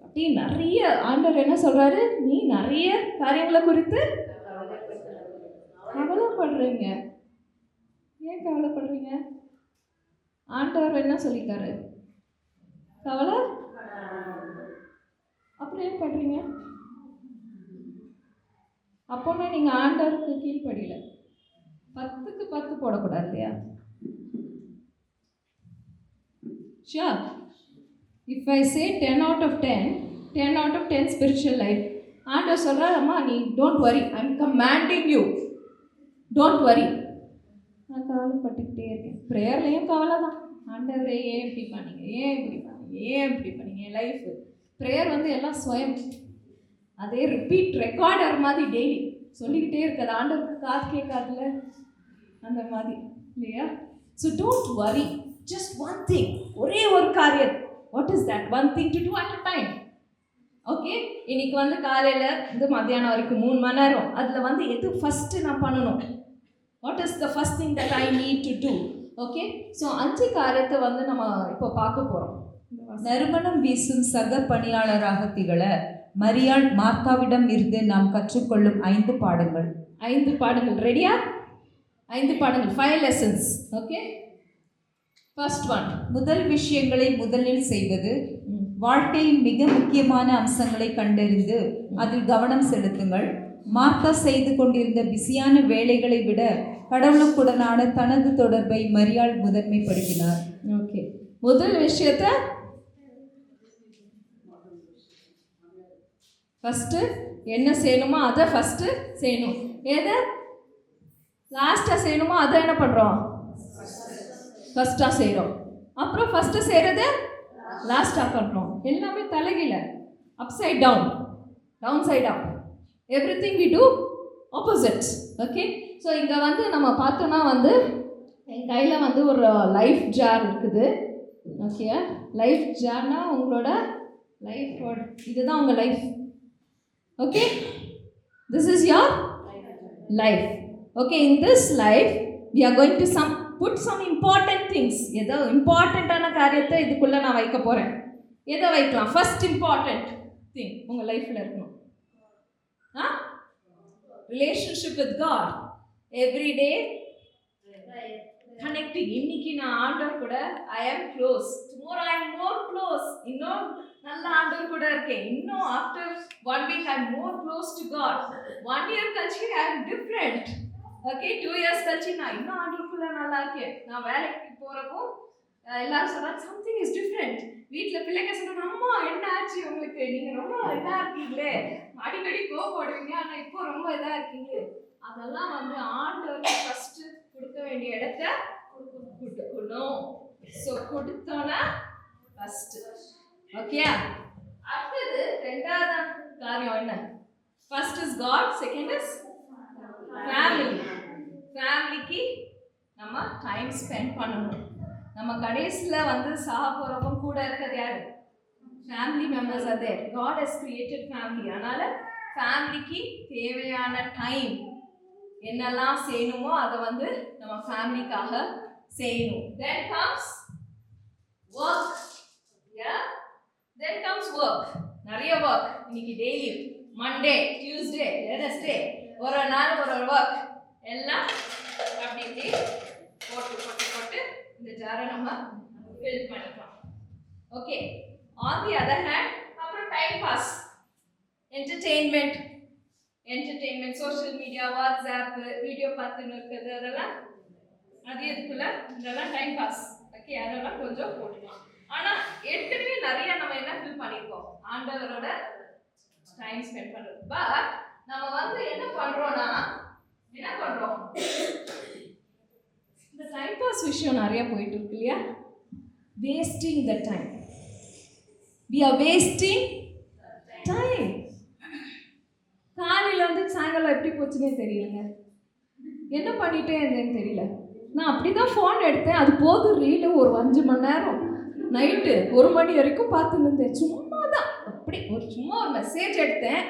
அப்படி நிறைய, ஆண்டவர் என்ன சொல்கிறாரு? நீ நிறைய காரியங்களை குறித்து கவலைப்படுறீங்க. ஏன் கவலைப்படுறீங்க? ஆண்டவர் என்ன சொல்லிட்டாரு? கவலை. அப்புறம் ஏன் படுறீங்க? அப்போனா நீங்கள் ஆண்டவருக்கு கீழ்ப்படியல. 10க்கு 10 போடக்கூடாது இல்லையா? Sure. If I say 10 out of 10, 10 out of 10 spiritual life. ஆண்டவர் சொல்கிறார், அம்மா நீ don't worry, I'm commanding you, don't worry. நான் கவலைப்பட்டுக்கிட்டே இருக்கேன். ப்ரேயர்லேயும் கவலை தான். ஆண்டவரே ஏன் இப்படி பண்ணீங்க, ஏன் இப்படி பண்ணீங்க, ஏன் இப்படி பண்ணீங்க? என் லைஃபு ப்ரேயர் வந்து எல்லாம் ஸ்வயம், அதே ரிப்பீட் ரெக்கார்டர் மாதிரி டெய்லி சொல்லிக்கிட்டே இருக்குது. ஆண்டவருக்கு காது கேட்காதுல, அந்த மாதிரி இல்லையா? So don't worry, just one thing, ஒரே ஒரு காரியம். What is that one thing to do at a time? Okay, இன்னைக்கு வந்து காலையில் இருந்து மத்தியானம் வரைக்கும் 3 மணி நேரம், அதில் வந்து எது ஃபஸ்ட்டு நான் பண்ணணும்? What is the first thing that I need to do? Okay, so 5 காரியத்தை வந்து நம்ம இப்போ பார்க்க போகிறோம். நறுமணம் வீசும் சக பணியாளராக திகழ மரியாள் மார்த்தாவிடம் இருந்து நாம் கற்றுக்கொள்ளும் 5 பாடங்கள். 5 பாடங்கள். ரெடியா? 5 பாடங்கள், 5 lessons. ஓகே, ஃபர்ஸ்ட் ஒன், முதல் விஷயங்களை முதலில் செய்வது. வாழ்க்கையின் மிக முக்கியமான அம்சங்களை கண்டறிந்து அதில் கவனம் செலுத்துங்கள். மார்த்தா செய்து கொண்டிருந்த பிஸியான வேலைகளை விட கடவுளுக்குடனான தனது தொடர்பை மரியாள் முதன்மைப்படுத்தினார். ஓகே, முதல் விஷயத்தை ஃபஸ்ட்டு என்ன செய்யணுமோ அதை ஃபஸ்ட்டு செய்யணும். எதை லாஸ்ட்டாக செய்யணுமோ அதை என்ன பண்ணுறோம்? ஃபஸ்ட்டாக செய்கிறோம். அப்புறம் ஃபஸ்ட்டு செய்கிறது லாஸ்ட்டாக பண்ணுறோம். எல்லாமே தலைகீழ, upside down, down side up, every thing we do opposites. Okay, so இங்கே வந்து நம்ம பார்த்தோன்னா வந்து என் கையில் வந்து ஒரு லைஃப் ஜார் இருக்குது. ஓகே, லைஃப் ஜார்னா உங்களோட லைஃபோட, இதுதான் உங்கள் life. Okay, this is your life. Okay, in this life we are going to put some important things. ஏதோ இம்பார்ட்டண்ட்டான காரியத்தை இதுக்குள்ளே நான் வைக்க போகிறேன். எதை வைக்கலாம்? ஃபர்ஸ்ட் இம்பார்ட்டண்ட் திங் உங்கள் லைஃப்பில் இருக்கணும். Relationship with God. Every day connecting. இன்னைக்கு நான் ஆண்டவர் கூட ஐ ஆம் close, tomorrow I am more close. இன்னும் நல்ல ஆண்டவர் கூட இருக்கேன். இன்னும் after 1 week I am more close to God. 1 year கழிச்சு ஐ ஆம் டிஃப்ரெண்ட். ஓகே, 2 years கழிச்சு நான் இன்னும் ஆண்டவருக்குள்ள நல்லா இருக்கேன். நான் வேலைக்கு போறப்போ எல்லாரும் சொல்றாங்க சம்திங் இஸ் டிஃப்ரெண்ட். வீட்டில் பிள்ளைங்க சொல்றாங்க அம்மா என்ன ஆச்சு உங்களுக்கு, நீங்க ரொம்ப இதா இருக்கீங்களே, அடிக்கடி கோவப்படுவீங்க ஆனா இப்போ ரொம்ப இதா இருக்கீங்க. அதெல்லாம் வந்து ஆண்டவருக்கு ஃபர்ஸ்ட் கொடுக்க வேண்டிய இடத்த கொடுக்கணும். ஸோ கொடுத்தோன்னா ஃபர்ஸ்ட். ஓகே, அடுத்தது ரெண்டாவது காரியம் என்ன? First is God, second is family. ஃபேமிலிக்கு நம்ம டைம் ஸ்பெண்ட் பண்ணணும். நம்ம கடைசியில் வந்து சாக போகிறப்போ கூட இருக்கிறது யாரு? Family members. அதே காட் ஹஸ் கிரியேட்டட் ஃபேமிலி. அதனால் ஃபேமிலிக்கு தேவையான டைம் என்னெல்லாம் செய்யணுமோ அதை வந்து நம்ம ஃபேமிலிக்காக செய்யணும். Then comes work. Yeah, then comes work. நிறைய ஒர்க். இன்னைக்கு டெய்லி மண்டே, டியூஸ்டே, வெட்னஸ்டே ஒரு நாள் ஒரு ஒர்க் எல்லாம் அப்படி இப்படி போட்டு போட்டு போட்டு இந்த ஜாரை நம்ம ஃபில் பண்ணிக்கலாம். Okay, on the other hand அப்புறம் time pass, entertainment, social media, WhatsApp, video பார்த்துன்னு இருக்குது, அதெல்லாம் அது எதுக்குள்ள இதெல்லாம் டைம் பாஸ். ஓகே, அதெல்லாம் கொஞ்சம் போட்டுக்கலாம். ஆனால் ஏற்கனவே நிறைய நம்ம என்ன ஃபில் பண்ணியிருக்கோம், ஆண்டவரோட டைம் ஸ்பெண்ட் பண்ணுறது. பட் நம்ம வந்து என்ன பண்ணுறோம், இந்த டைம் பாஸ் விஷயம் நிறைய போயிட்டு இருக்கு இல்லையா? Wasting the time. We are wasting time. காலையில் வந்து சாயங்காலம் எப்படி போச்சுன்னே தெரியலங்க, என்ன பண்ணிட்டே இருந்தேன்னு தெரியல. நான் அப்படி தான் ஃபோன் எடுத்தேன், அது போதும் ரீலு ஒரு 5 மணி நேரம் நைட்டு 1 மணி வரைக்கும் பார்த்துன்னு இருந்தேன். சும்மா தான் அப்படி சும்மா ஒரு மெசேஜ் எடுத்தேன்,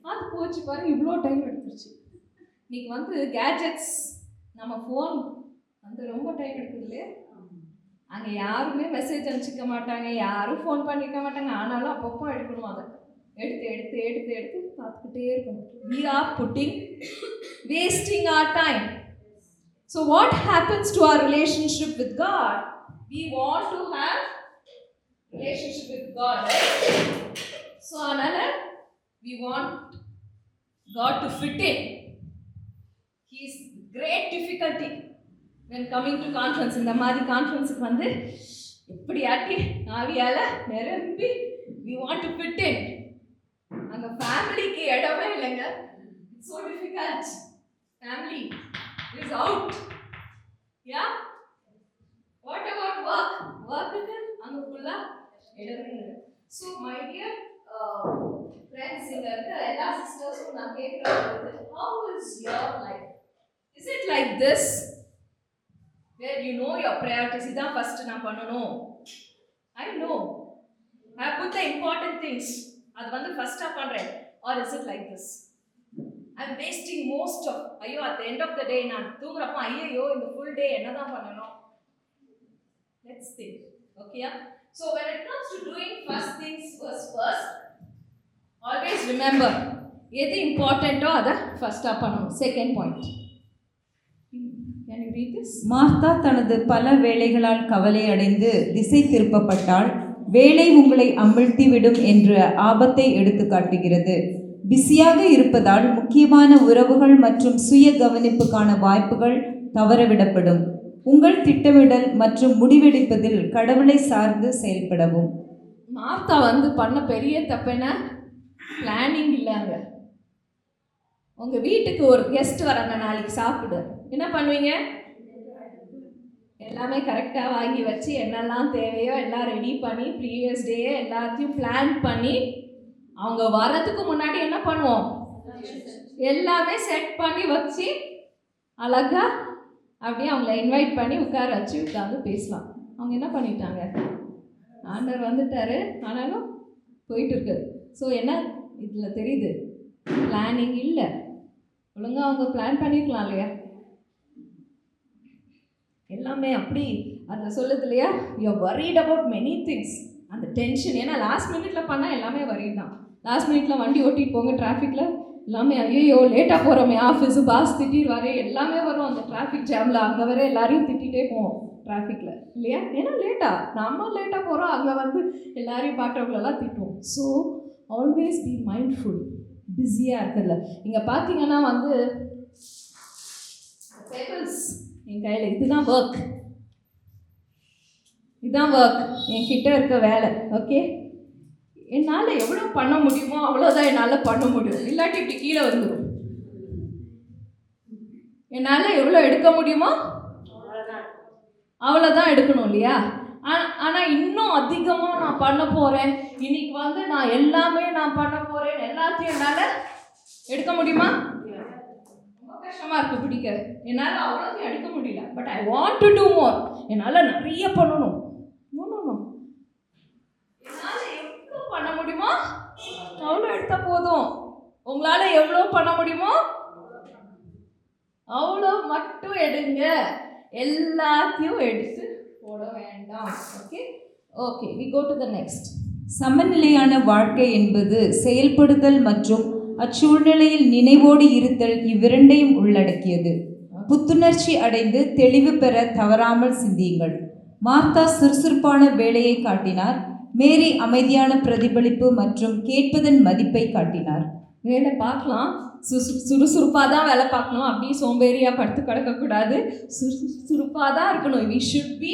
அது போச்சு பாருங்க, இவ்வளோ டைம் எடுத்துருச்சு. இன்னைக்கு வந்து கேட்ஜெட்ஸ், நம்ம ஃபோன் வந்து ரொம்ப டைம் எடுக்குது இல்லையா? அங்கே யாருமே மெசேஜ் அனுப்பிச்சிக்க மாட்டாங்க, யாரும் ஃபோன் பண்ணிக்க மாட்டாங்க. ஆனாலும் அப்பப்போ எடுக்கணும், அதை எடுத்து எடுத்து எடுத்து எடுத்து பார்த்துக்கிட்டே இருக்கணும். We are wasting our time. So what happens to our relationship with God? We want to have relationship with God, right? So another, we want God to fit in. He is great difficulty when coming to conference. இந்த மாதிரி கான்ஃபரன்ஸுக்கு வந்து இப்படி ஆட்டி ஆவியால் நிரம்பி we want to fit in. அங்க ஃபேமிலிக்கு இடமே இல்லைங்க. It's so difficult. Family is out. Yeah. What about work? Work-க்கு அங்க ஃபுல்லா இடமே இல்லை. So my dear friends, இங்க இருக்க எல்லா சிஸ்டர்ஸும் நான் கேட்குறது, how is your life? Is it like this? Where you know your priorities, இதான் ஃபர்ஸ்ட் நான் பண்ணணும். I know. I put the important things. அது வந்து ஃபர்ஸ்டா பண்றேன். Or is it like this? I'm wasting most of, ஐயோ at the end of the day நான் தூங்குறப்போ ஐயோ இந்த full day என்னதான் பண்ணணும்? Let's think. Okay? So when it comes to doing first things first, always remember எது இம்பார்ட்டன்ட்டோ அதை ஃபர்ஸ்டா பண்ணணும். Second point. Can you read this? Martha தனது பல வேலைகளால் கவலை அடைந்து திசை திருப்பப்பட்டாள். வேலை உங்களை அமிழ்த்திவிடும் என்ற ஆபத்தை எடுத்து காட்டுகிறது. பிஸியாக இருப்பதால் முக்கியமான உறவுகள் மற்றும் சுய கவனிப்புக்கான வாய்ப்புகள் தவறவிடப்படும். உங்கள் திட்டமிடல் மற்றும் முடிவெடுப்பதில் கடவுளை சார்ந்து செயல்படவும். மார்த்தா வந்து பண்ண பெரிய தப்புன பிளானிங் இல்லைங்க. உங்கள் வீட்டுக்கு ஒரு கெஸ்ட் வராங்க, நாளைக்கு சாப்பிடு, என்ன பண்ணுவீங்க? எல்லாமே கரெக்டாக வாங்கி வச்சு என்னெல்லாம் தேவையோ எல்லாம் ரெடி பண்ணி ப்ரீவியஸ் டேயே எல்லாத்தையும் பிளான் பண்ணி அவங்க வர்றதுக்கு முன்னாடி என்ன பண்ணுவோம், எல்லாமே செட் பண்ணி வச்சு அழகா அப்படியே அவங்கள இன்வைட் பண்ணி உட்கார வச்சு உட்காந்து பேசலாம். அவங்க என்ன பண்ணிட்டாங்க, ஆண்டவர் வந்துட்டாரு ஆனாலும் போயிட்டு இருக்குது. ஸோ என்ன இதில் தெரியுது, பிளானிங் இல்லை. ஒழுங்காக அவங்க பிளான் பண்ணியிருக்கலாம் இல்லையா? எல்லாமே அப்படி அதில் சொல்லுது இல்லையா, you worried about many things. அந்த டென்ஷன், ஏன்னா லாஸ்ட் மினிட்ல பண்ணால் எல்லாமே வரிட் தான். லாஸ்ட் மினிட்ல வண்டி ஓட்டிட்டு போங்க டிராஃபிக்கில், எல்லாமே ஐயோ லேட்டாக போகிறோமே ஆஃபீஸு பாஸ் திட்டிடுவாரே எல்லாமே வரும் அந்த டிராஃபிக் ஜாமில். அங்கே வர எல்லாரையும் திட்டிகிட்டே போவோம் டிராஃபிக்கில் இல்லையா? ஏன்னா நம்ம லேட்டாக போகிறோம், அங்கே வந்து எல்லாரையும் பார்க்குறவங்களெல்லாம் திட்டுவோம். ஸோ ஆல்வேஸ் பி மைண்ட்ஃபுல், பிஸியாக இருக்கிறதுல. இங்கே பார்த்தீங்கன்னா வந்து பேப்பர்ஸ் என் கையில், இதுதான் ஒர்க், இதுதான் ஒர்க், என்கிட்ட இருக்க வேலை. ஓகே, என்னால் எவ்வளோ பண்ண முடியுமோ அவ்வளோதான் என்னால் பண்ண முடியும். இல்லாட்டி இப்படி கீழே வந்துடும். என்னால் எவ்வளோ எடுக்க முடியுமோ அவ்வளோதான் எடுக்கணும் இல்லையா? ஆனால் இன்னும் அதிகமாக நான் பண்ண போகிறேன், இன்னைக்கு வந்து நான் எல்லாமே நான் பண்ண போகிறேன், எல்லாத்தையும் என்னால் எடுக்க முடியுமா? ரொம்ப கஷ்டமாக இருக்குது பிடிக்க. என்னால் அவ்வளோத்தையும் எடுக்க முடியல. But I want to do more. என்னால் நிறைய பண்ணணும். என்னால் எவ்வளோ பண்ண முடியுமோ அவ்வளோ எடுத்தால் போதும். உங்களால் எவ்வளோ பண்ண முடியுமோ அவ்வளோ மட்டும் எடுங்க. எல்லாத்தையும் எடுத்து போட வேண்டாம். Okay okay, we go to the next. சமநிலையான வாழ்க்கை என்பது செயல்படுதல் மற்றும் அச்சூழ்நிலையில் நினைவோடு இருத்தல் இவ்விரண்டையும் உள்ளடக்கியது. புத்துணர்ச்சி அடைந்து தெளிவு பெற தவறாமல் சிந்தியுங்கள். மார்த்தா சுறுசுறுப்பான வேலையை காட்டினார், மேரி அமைதியான பிரதிபலிப்பு மற்றும் கேட்பதன் மதிப்பை காட்டினார். வேலை பார்க்கலாம், சுறுசுறுப்பாக தான் வேலை பார்க்கணும், அப்படி சோம்பேறியாக படுத்து கிடக்கக்கூடாது, சுறுசுறுப்பாக தான் இருக்கணும். We should be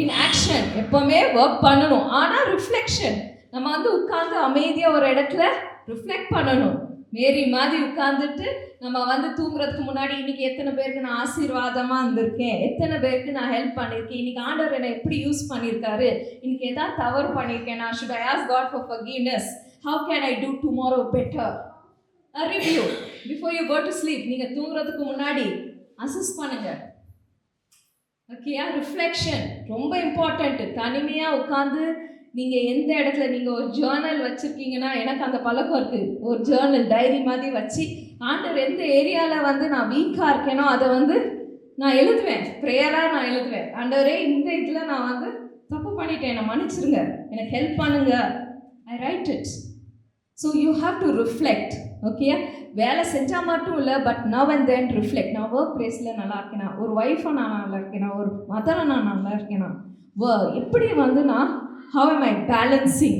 in action, எப்போவுமே ஒர்க் பண்ணணும். ஆனால் ரிஃப்ளெக்ஷன், நம்ம வந்து உட்காந்து அமைதியாக ஒரு இடத்துல ரிஃப்ளெக்ட் பண்ணணும். மேரி மாதிரி உட்காந்துட்டு நம்ம வந்து தூங்குறதுக்கு முன்னாடி இன்னைக்கு எத்தனை பேருக்கு நான் ஆசீர்வாதமாக இருந்திருக்கேன், எத்தனை பேருக்கு நான் ஹெல்ப் பண்ணியிருக்கேன், இன்னைக்கு ஆண்டவர் என்னை எப்படி யூஸ் பண்ணியிருக்காரு, இன்னைக்கு எதாவது தவறு பண்ணியிருக்கேன், நான் should I ask God for forgiveness, how can I do tomorrow better, a review before you go to sleep. நீங்கள் தூங்குறதுக்கு முன்னாடி அசஸ் பண்ணுங்க. ஓகேயா? ரிஃப்ளெக்ஷன் ரொம்ப இம்பார்ட்டண்ட்டு. தனிமையாக உட்காந்து நீங்கள் எந்த இடத்துல நீங்கள் ஒரு ஜேர்னல் வச்சுருக்கீங்கன்னா, எனக்கு அந்த பழக்கம் இருக்குது, ஒரு ஜேர்னல் டைரி மாதிரி வச்சு ஆண்டவர் எந்த ஏரியாவில் வந்து நான் வீக்காக இருக்கேனோ அதை வந்து நான் எழுதுவேன். ப்ரேயராக நான் எழுதுவேன், ஆண்டவரே இந்த இதில் நான் வந்து தப்பு பண்ணிட்டேன், நான் மன்னிச்சிருங்க, எனக்கு ஹெல்ப் பண்ணுங்க. I write it. So you have to reflect. Okay, வேலை செஞ்சால் மட்டும் இல்லை, but now and then reflect. நான் ஒர்க் பிளேஸில் நல்லா இருக்கேனா, ஒரு ஒய்ஃபாக நான் நல்லா இருக்கேனா, ஒரு மதரை நான் நல்லா இருக்கேனா, எப்படி வந்து நான் how am I balancing?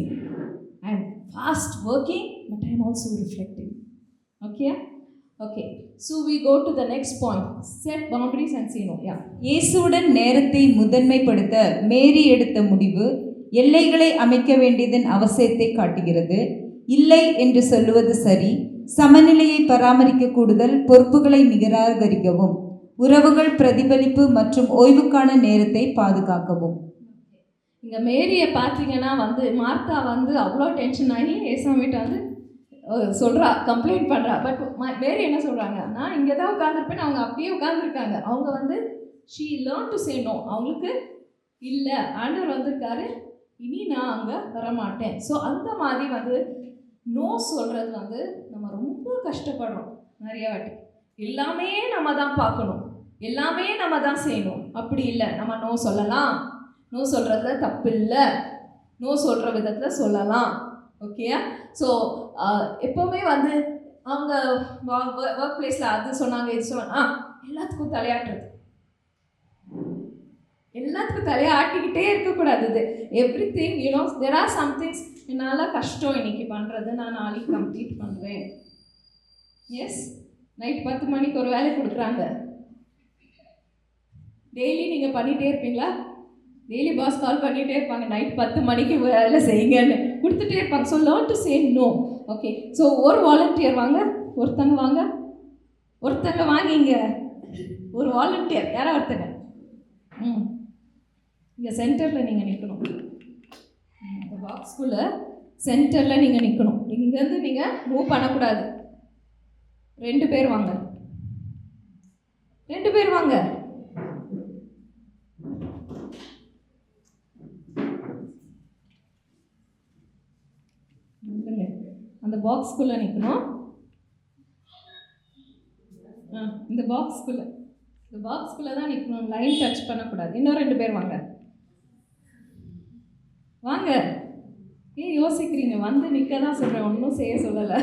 I am fast working, but I am also reflecting. Okay? Okay. So we go to the next point. Set boundaries and say no. Yeah. இயேசுவுடன் நேரத்தை முதன்மைப்படுத்த மேரி எடுத்த முடிவு எல்லைகளை அமைக்க வேண்டியதன் அவசியத்தை காட்டுகிறது. இல்லை என்று சொல்லுவது சரி, சமநிலையை பராமரிக்க கூடுதல், பொறுப்புகளை நிராகரிக்கவும், உறவுகள் பிரதிபலிப்பு மற்றும் ஓய்வுக்கான நேரத்தை பாதுகாக்கவும். இங்கே மேரியை பார்த்தீங்கன்னா வந்து மார்த்தா வந்து அவ்வளோ டென்ஷன் ஆகி ஏசாமிட்ட வந்து சொல்கிறா, கம்ப்ளைண்ட் பண்ணுறா. பட் மேரி என்ன சொல்கிறாங்க, நான் இங்கே தான் உட்காந்துருப்பேன், அவங்க அப்படியே உட்காந்துருக்காங்க. அவங்க வந்து she learn to say no. அவங்களுக்கு இல்லை, ஆண்டவர் வந்திருக்காரு, இனி நான் அங்கே வரமாட்டேன். ஸோ அந்த மாதிரி வந்து நோ சொல்கிறது வந்து நம்ம ரொம்ப கஷ்டப்படுறோம் நிறைய வாட்டி. எல்லாமே நம்ம தான் பார்க்கணும், எல்லாமே நம்ம தான் செய்யணும். அப்படி இல்லை, நம்ம நோ சொல்லலாம். நோ சொல்கிறதுல தப்பு இல்லை, நோ சொல்கிற விதத்தில் சொல்லலாம். ஓகேயா? ஸோ எப்போவுமே வந்து அவங்க ஒர்க் பிளேஸில் அது சொன்னாங்க, இது சொன்னாங்க, எல்லாத்துக்கும் தலையாட்டுறது, எல்லாத்துக்கும் தலையாட்டிக்கிட்டே இருக்கக்கூடாது. இது every thing you know, there are somethings என்னால் கஷ்டம் இன்னைக்கு பண்ணுறது, நான் நாளைக்கு கம்ப்ளீட் பண்ணுறேன். எஸ், நைட் 10 மணிக்கு ஒரு வேலை கொடுக்குறாங்க, டெய்லி நீங்கள் பண்ணிகிட்டே இருப்பீங்களா? டெய்லி பாஸ் கால் பண்ணிகிட்டே இருப்பாங்க, நைட் 10 மணிக்கு வேலை செய்யுங்கன்னு கொடுத்துட்டே இருப்பாங்க. So learn to say no. Okay, so ஒரு வாலண்டியர் வாங்க, ஒருத்தங்க வாங்க, ஒருத்தங்க வாங்கிங்க, ஒரு வாலண்டியர் யாராவது ஒருத்தங்க. இங்கே சென்டரில் நீங்கள் நிற்கணும், இந்த பாக்ஸ்குள்ளே சென்டரில் நீங்கள் நிற்கணும். இங்கேருந்து நீங்கள் மூவ் பண்ணக்கூடாது. 2 பேர் வாங்க, 2 பேர் வாங்க. அந்த பாக்ஸ்குள்ளே நிற்கணும். இந்த பாக்ஸ்குள்ளே தான் நிற்கணும், லைன் டச் பண்ணக்கூடாது. இன்னும் 2 பேர் வாங்க, வாங்க. ஏன் யோசிக்கிறீங்க? வந்து நிற்க தான் சொல்கிறேன், ஒன்றும் செய்ய சொல்லலை.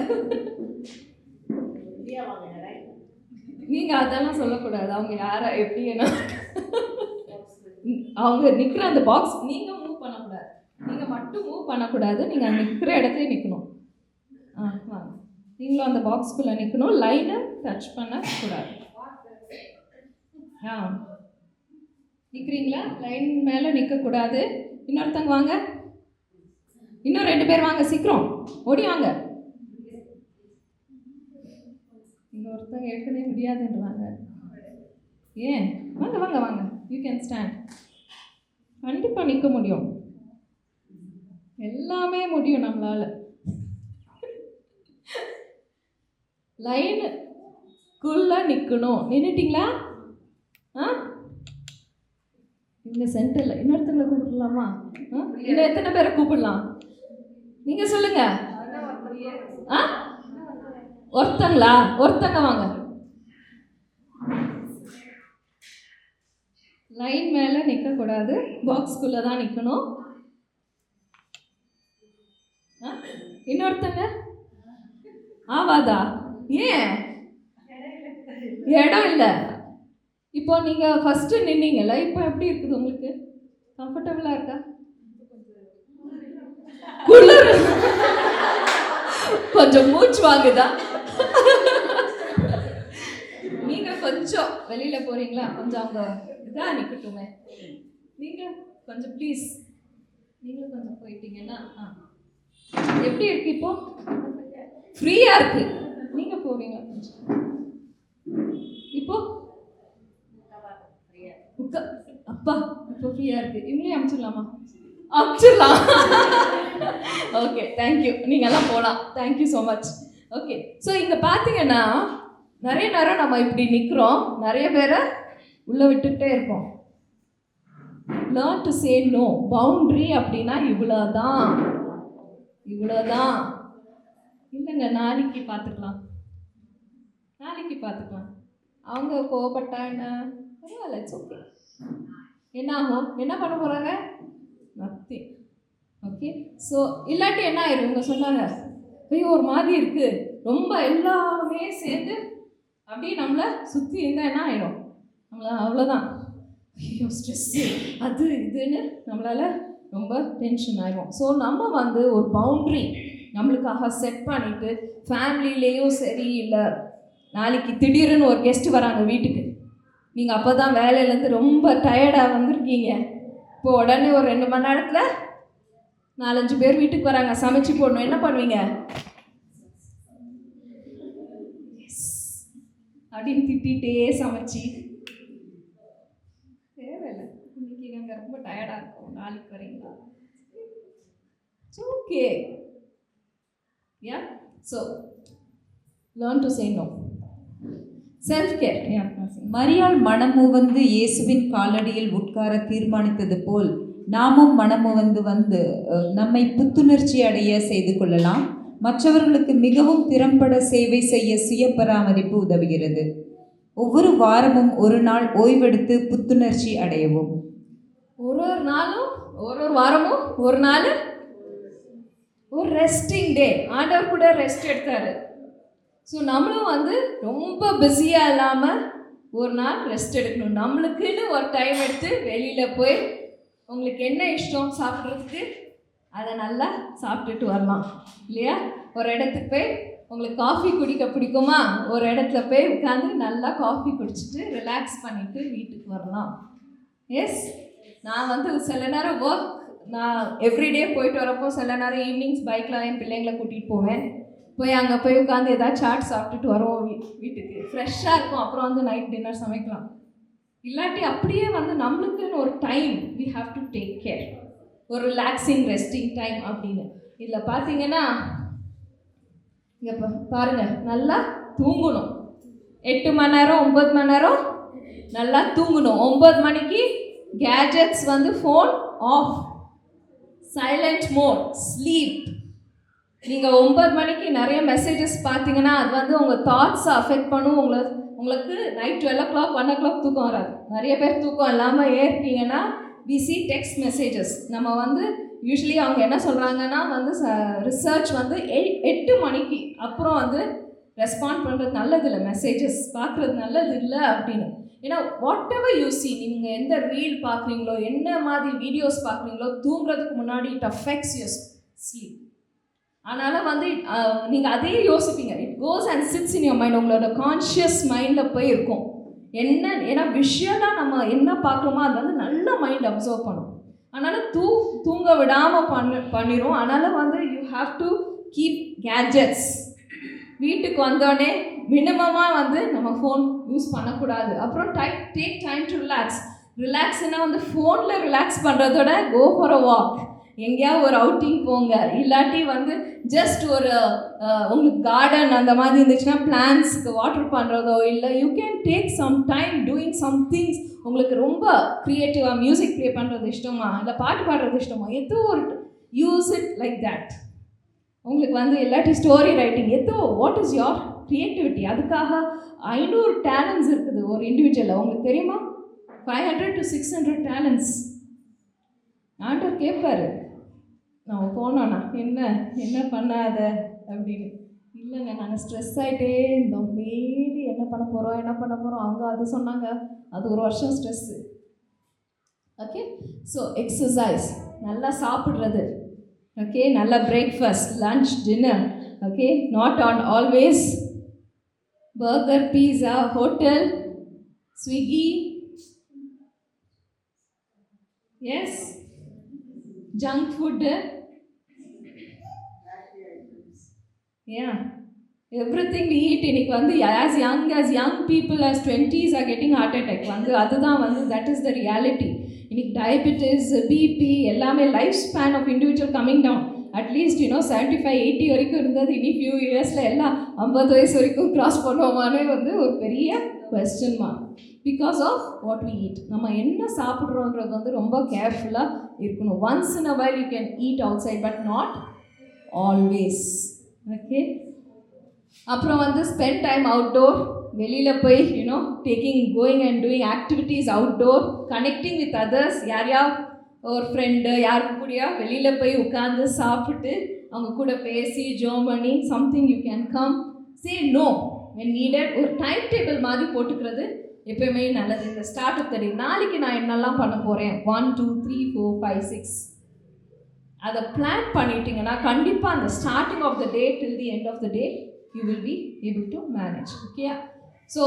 நீங்கள் அதெல்லாம் சொல்லக்கூடாது. அவங்க யாரை எப்படி என்ன அவங்க நிற்கிற அந்த பாக்ஸ் நீங்கள் மூவ் பண்ணக்கூடாது. நீங்கள் மட்டும் மூவ் பண்ணக்கூடாது. நீங்கள் அங்கே நிற்கிற இடத்துல நிற்கணும். வாங்க, நீங்களும் அந்த பாக்ஸ்குள்ளே நிற்கணும். லைனை டச் பண்ணக்கூடாது. நிற்கிறீங்களா? லைன் மேலே நிற்கக்கூடாது. இன்னொருத்தங்க வாங்க, இன்னும் 2 பேர் வாங்க, சீக்கிரம் ஓடி வாங்க. இன்னொருத்தங்க ஏற்கனவே முடியாதுன்றாங்க. ஏன்? வாங்க வாங்க வாங்க, யூ கேன் ஸ்டாண்ட். கண்டிப்பாக நிற்க முடியும், எல்லாமே முடியும் நம்மளால். லைனுக்குள்ளே நிற்கணும். நின்றுட்டிங்களா? இவங்க சென்டரில் இன்னொருத்தங்களை கூப்பிடலாமா? இன்னும் எத்தனை பேரை கூப்பிடலாம்? நீங்கள் சொல்லுங்க. ஒருத்தங்களா? ஒருத்தங்க வாங்க. லைன் மேலே நிற்கக்கூடாது, பாக்ஸ்குள்ளே தான் நிற்கணும். இன்னொருத்தங்க ஆவாதா? ஏன்? இடம் இல்லை. இப்போ நீங்கள் ஃபஸ்ட்டு நின்னீங்கல்ல, இப்போ எப்படி இருக்குது உங்களுக்கு? கம்ஃபர்டபுளாக இருக்கா? குளிர் கொஞ்சம் மூச்சு வாங்குதா? நீங்கள் கொஞ்சம் வெளியில் போகிறீங்களா? கொஞ்சம் அவங்க இதாக நிற்கட்டுமே. நீங்கள் கொஞ்சம் ப்ளீஸ், நீங்களும் கொஞ்சம் போயிட்டீங்கன்னா எப்படி இருக்கு? இப்போ ஃப்ரீயாக இருக்கு. நீங்கள் போவீங்களா கொஞ்சம்? இப்போ அப்பா இப்போ ஃப்ரீயாக இருக்குது. இவங்களே அனுப்பிச்சிடலாமா? அனுப்பிச்சிடலாம். Okay, thank you. நீங்கள்லாம் போகலாம். Thank you so much. Okay, so இங்கே பார்த்தீங்கன்னா நிறைய நேரம் நம்ம இப்படி நிற்கிறோம், நிறைய பேரை உள்ளே விட்டுக்கிட்டே இருப்போம். Learn to say no. Boundary அப்படின்னா இவ்வளோதான், இவ்வளோதான். இல்லைங்க, நாளைக்கு பார்த்துக்கலாம், நாளைக்கு பார்த்துக்கலாம். அவங்க கோவப்பட்டாங்க, பரவாயில்ல, இட்ஸ் ஓகே. என்ன ஆகும்? என்ன பண்ண போகிறாங்க? நத்திங். ஓகே, ஸோ இல்லாட்டி என்ன ஆயிரும்? இவங்க சொன்னாங்க, ஐயோ ஒரு மாதிரி இருக்குது, ரொம்ப எல்லாமே சேர்ந்து அப்படியே நம்மளை சுற்றி இருந்தால் என்ன ஆயிரும்? நம்மளை அவ்வளோதான், ஐயோ ஸ்ட்ரெஸ்ஸு அது இதுன்னு நம்மளால் ரொம்ப டென்ஷன் ஆயிரும். ஸோ நம்ம வந்து ஒரு பவுண்ட்ரி நம்மளுக்காக செட் பண்ணிவிட்டு, ஃபேமிலிலேயும் சரி, இல்லை நாளைக்கு திடீர்னு ஒரு கெஸ்ட்டு வராங்க வீட்டுக்கு, நீங்கள் அப்போ தான் வேலையிலேருந்து ரொம்ப டயர்டாக வந்திருக்கீங்க. இப்போ உடனே ஒரு 2 மணி நேரத்தில் 4-5 பேர் வீட்டுக்கு வராங்க, சமைச்சு போடணும். என்ன பண்ணுவீங்க? அப்படின்னு திட்டிகிட்டே சமைச்சி, தேவையில்லை, இன்னைக்கு நாங்கள் ரொம்ப டயர்டாக இருக்கோம், நாளைக்கு வரீங்களா? Okay, yeah. So learn to say no. Self care. மரியாள் மனமுவந்து இயேசுவின் காலடியில் உட்கார தீர்மானித்தது போல் நாமும் மனமுவந்து வந்து நம்மை புத்துணர்ச்சி அடைய செய்து கொள்ளலாம். மற்றவர்களுக்கு மிகவும் திறம்பட சேவை செய்ய சுய பராமரிப்பு உதவுகிறது. ஒவ்வொரு வாரமும் ஒரு நாள் ஓய்வெடுத்து புத்துணர்ச்சி அடையவும். ஒரு நாளும் ஒரு வாரமும் ஒரு நாள் ஒரு ரெஸ்டிங் டே. ஆண்டவர் கூட ரெஸ்ட் எடுத்தார். ஸோ நம்மளும் வந்து ரொம்ப பிஸியாக இல்லாமல் ஒரு நாள் ரெஸ்ட் எடுக்கணும். நம்மளுக்குன்னு ஒரு டைம் எடுத்து வெளியில் போய் உங்களுக்கு என்ன இஷ்டம் சாப்பிட்றதுக்கு அதை நல்லா சாப்பிட்டுட்டு வரலாம் இல்லையா? ஒரு இடத்துக்கு போய் உங்களுக்கு காஃபி குடிக்க பிடிக்குமா, ஒரு இடத்துல போய் உட்காந்து நல்லா காஃபி குடிச்சிட்டு ரிலாக்ஸ் பண்ணிவிட்டு வீட்டுக்கு வரலாம். எஸ், நான் வந்து சில நேரம் நான் எவ்ரிடே போயிட்டு வரப்போ சில நேரம் ஈவினிங்ஸ் பைக்கில் என் பிள்ளைங்களை கூட்டிகிட்டு போவேன். போய் அங்கே போய் உட்காந்து ஏதாவது சாட் சாப்பிட்டுட்டு வருவோம் வீட்டுக்கு. ஃப்ரெஷ்ஷாக இருக்கும். அப்புறம் வந்து நைட் டின்னர் சமைக்கலாம். இல்லாட்டி அப்படியே வந்து நம்மளுக்குன்னு ஒரு time we have to take care, ஒரு ரிலாக்ஸிங் ரெஸ்டிங் டைம் அப்படின்னு. இதில் பார்த்தீங்கன்னா இங்கே பாருங்கள், நல்லா தூங்கணும். 8 மணி நேரம் 9 மணி நேரம் நல்லா தூங்கணும். 9 மணிக்கு கேஜெட்ஸ் வந்து phone off, silent mode, sleep. நீங்கள் 9 மணிக்கு நிறைய மெசேஜஸ் பார்த்தீங்கன்னா அது வந்து உங்கள் தாட்ஸை அஃபெக்ட் பண்ணும். உங்களுக்கு நைட் 12 o'clock 1 o'clock தூக்கம் வராது. நிறைய பேர் தூக்கம் இல்லாமல் ஏற்கீங்கன்னா we see text messages. நம்ம வந்து யூஸ்வலி அவங்க என்ன சொல்கிறாங்கன்னா வந்து ரிசர்ச் வந்து 8 மணிக்கு அப்புறம் வந்து ரெஸ்பாண்ட் பண்ணுறது நல்லது இல்லை, மெசேஜஸ் பார்க்குறது நல்லது இல்லை அப்படின்னு. ஏன்னா வாட் எவர் யூ சி, நீங்கள் எந்த ரீல் பார்க்குறீங்களோ, என்ன மாதிரி வீடியோஸ் பார்க்குறீங்களோ, தூங்குறதுக்கு முன்னாடி இட் அஃபெக்ட்ஸ் யுவர் ஸ்லீப். அதனால் வந்து நீங்கள் அதே யோசிப்பீங்க. It goes and chits in your mind. உங்களோட கான்ஷியஸ் மைண்டில் போய் இருக்கும். ஏன்னா விஷயம்லாம் நம்ம என்ன பார்க்குறோமோ அது வந்து நல்ல மைண்ட் அப்சர்வ் பண்ணும். அதனால் தூங்க விடாமல் பண்ணிடும். அதனால் வந்து you have to keep gadgets. வீட்டுக்கு வந்தோடனே மினிமமாக வந்து நம்ம ஃபோன் யூஸ் பண்ணக்கூடாது. அப்புறம் டேக் டைம் டு ரிலாக்ஸ்னால் வந்து ஃபோனில் ரிலாக்ஸ் பண்ணுறதோட கோ ஃபார் அ வாக், எங்கேயாவது ஒரு அவுட்டிங் போங்க. இல்லாட்டி வந்து ஜஸ்ட் ஒரு உங்களுக்கு கார்டன் அந்த மாதிரி இருந்துச்சுன்னா பிளான்ட்ஸுக்கு வாட்டர் பண்ணுறதோ, இல்லை you can take some time doing some things. உங்களுக்கு ரொம்ப க்ரியேட்டிவாக மியூசிக் ப்ளே பண்ணுறது இஷ்டமா, இல்லை பாட்டு பாடுறது இஷ்டமா, ஏதோ ஒரு யூஸ் இட் லைக் தட். உங்களுக்கு வந்து இல்லாட்டி ஸ்டோரி ரைட்டிங், ஏதோ வாட் இஸ் யோர் க்ரியேட்டிவிட்டி. அதுக்காக 500 டேலண்ட்ஸ் இருக்குது ஒரு இண்டிவிஜுவலில். உங்களுக்கு தெரியுமா? 500 to 600 டேலண்ட்ஸ். ஆண்டவர் கேட்பாரு, நம்ம போனோன்னா என்ன பண்ணாத அப்படின்னு. இல்லைங்க, நாங்கள் ஸ்ட்ரெஸ் ஆகிட்டே இருந்தோம், டெய்லி என்ன பண்ண போகிறோம் அவங்க அது சொன்னாங்க, அது ஒரு வருஷம் ஸ்ட்ரெஸ்ஸு. ஓகே, ஸோ எக்ஸசைஸ், நல்லா சாப்பிட்றது, ஓகே, நல்ல breakfast, lunch, dinner, okay, not on always burger, pizza, hotel, Swiggy, yes, junk food, yeah, everything we eat. இன்னைக்கு வந்து as young people as 20s are getting heart attack வந்து அதுதான் வந்து that is the reality. இன்னைக்கு diabetes, BP எல்லாமே life span of individual coming down. At least 75-80 வரைக்கும் இருந்தது. இனி ஃபியூ இயர்ஸில் எல்லாம் 50 வயசு வரைக்கும் கிராஸ் பண்ணுவோமானே வந்து ஒரு பெரிய question mark. Because of what we eat. நம்ம என்ன சாப்பிட்றோன்றது வந்து ரொம்ப கேர்ஃபுல்லாக இருக்கணும். Once in a while you can eat outside, but not always. Okay, அப்புறம் வந்து ஸ்பெண்ட் டைம் அவுட்டோர். வெளியில் போய் going and doing activities outdoor, connecting with others. யாரையா ஒரு ஃப்ரெண்டு யாருக்கு கூடயா வெளியில் போய் உட்காந்து சாப்பிட்டு அவங்க கூட பேசி ஜோம் பண்ணி something you can come say no when needed. ஒரு டைம் டேபிள் மாதிரி போட்டுக்கிறது எப்பயுமே நல்லது. இந்த ஸ்டார்ட் ஆஃப் த டே, நாளைக்கு நான் என்னெல்லாம் பண்ண போகிறேன், 1 2 3 4 5 6 அதை பிளான் பண்ணிட்டீங்கன்னா கண்டிப்பாக அந்த starting of the day till the end of the day you will be able to manage. Okay, so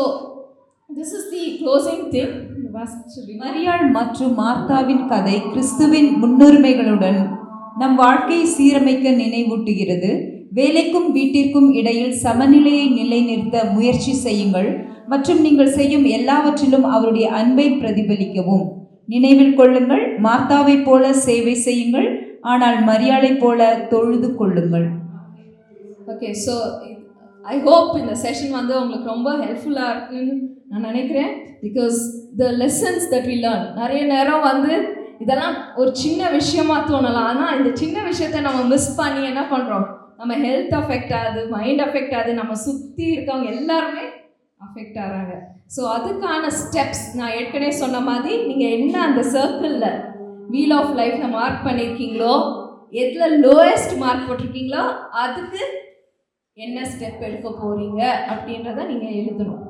this is the closing thing. மரியாள் மற்றும் மார்த்தாவின் கதை கிறிஸ்துவின் முன்னுரிமைகளுடன் நம் வாழ்க்கையை சீரமைக்க நினைவூட்டுகிறது. வேலைக்கும் வீட்டிற்கும் இடையில் சமநிலையை நிலைநிறுத்த முயற்சி செய்யுங்கள் மற்றும் நீங்கள் செய்யும் எல்லாவற்றிலும் அவருடைய அன்பை பிரதிபலிக்கவும். நினைவில் கொள்ளுங்கள், மார்த்தாவைப் போல சேவை செய்யுங்கள், ஆனால் மரியாளைப் போல தொழுது கொள்ளுங்கள். ஓகே, ஸோ ஐ ஹோப் இந்த செஷன் வந்து உங்களுக்கு ரொம்ப ஹெல்ப்ஃபுல்லாக இருக்குன்னு நான் நினைக்கிறேன். Because the lessons that we learn, நிறைய நேரம் வந்து இதெல்லாம் ஒரு சின்ன விஷயமா தோணலாம். ஆனால் இந்த சின்ன விஷயத்த நம்ம மிஸ் பண்ணி என்ன பண்ணுறோம், நம்ம ஹெல்த் அஃபெக்ட் ஆகுது, மைண்ட் அஃபெக்ட் ஆகுது, நம்ம சுற்றி இருக்கவங்க எல்லாருமே அஃபெக்ட் ஆகிறாங்க. ஸோ அதுக்கான ஸ்டெப்ஸ் நான் ஏற்கனவே சொன்ன மாதிரி நீங்கள் என்ன அந்த சர்க்கிளில் வீல் ஆஃப் லைஃப்பில் மார்க் பண்ணியிருக்கீங்களோ, எதில் லோயஸ்ட் மார்க் போட்டிருக்கீங்களோ அதுக்கு என்ன ஸ்டெப் எடுக்க போகிறீங்க அப்படின்றத நீங்கள் எழுதணும்.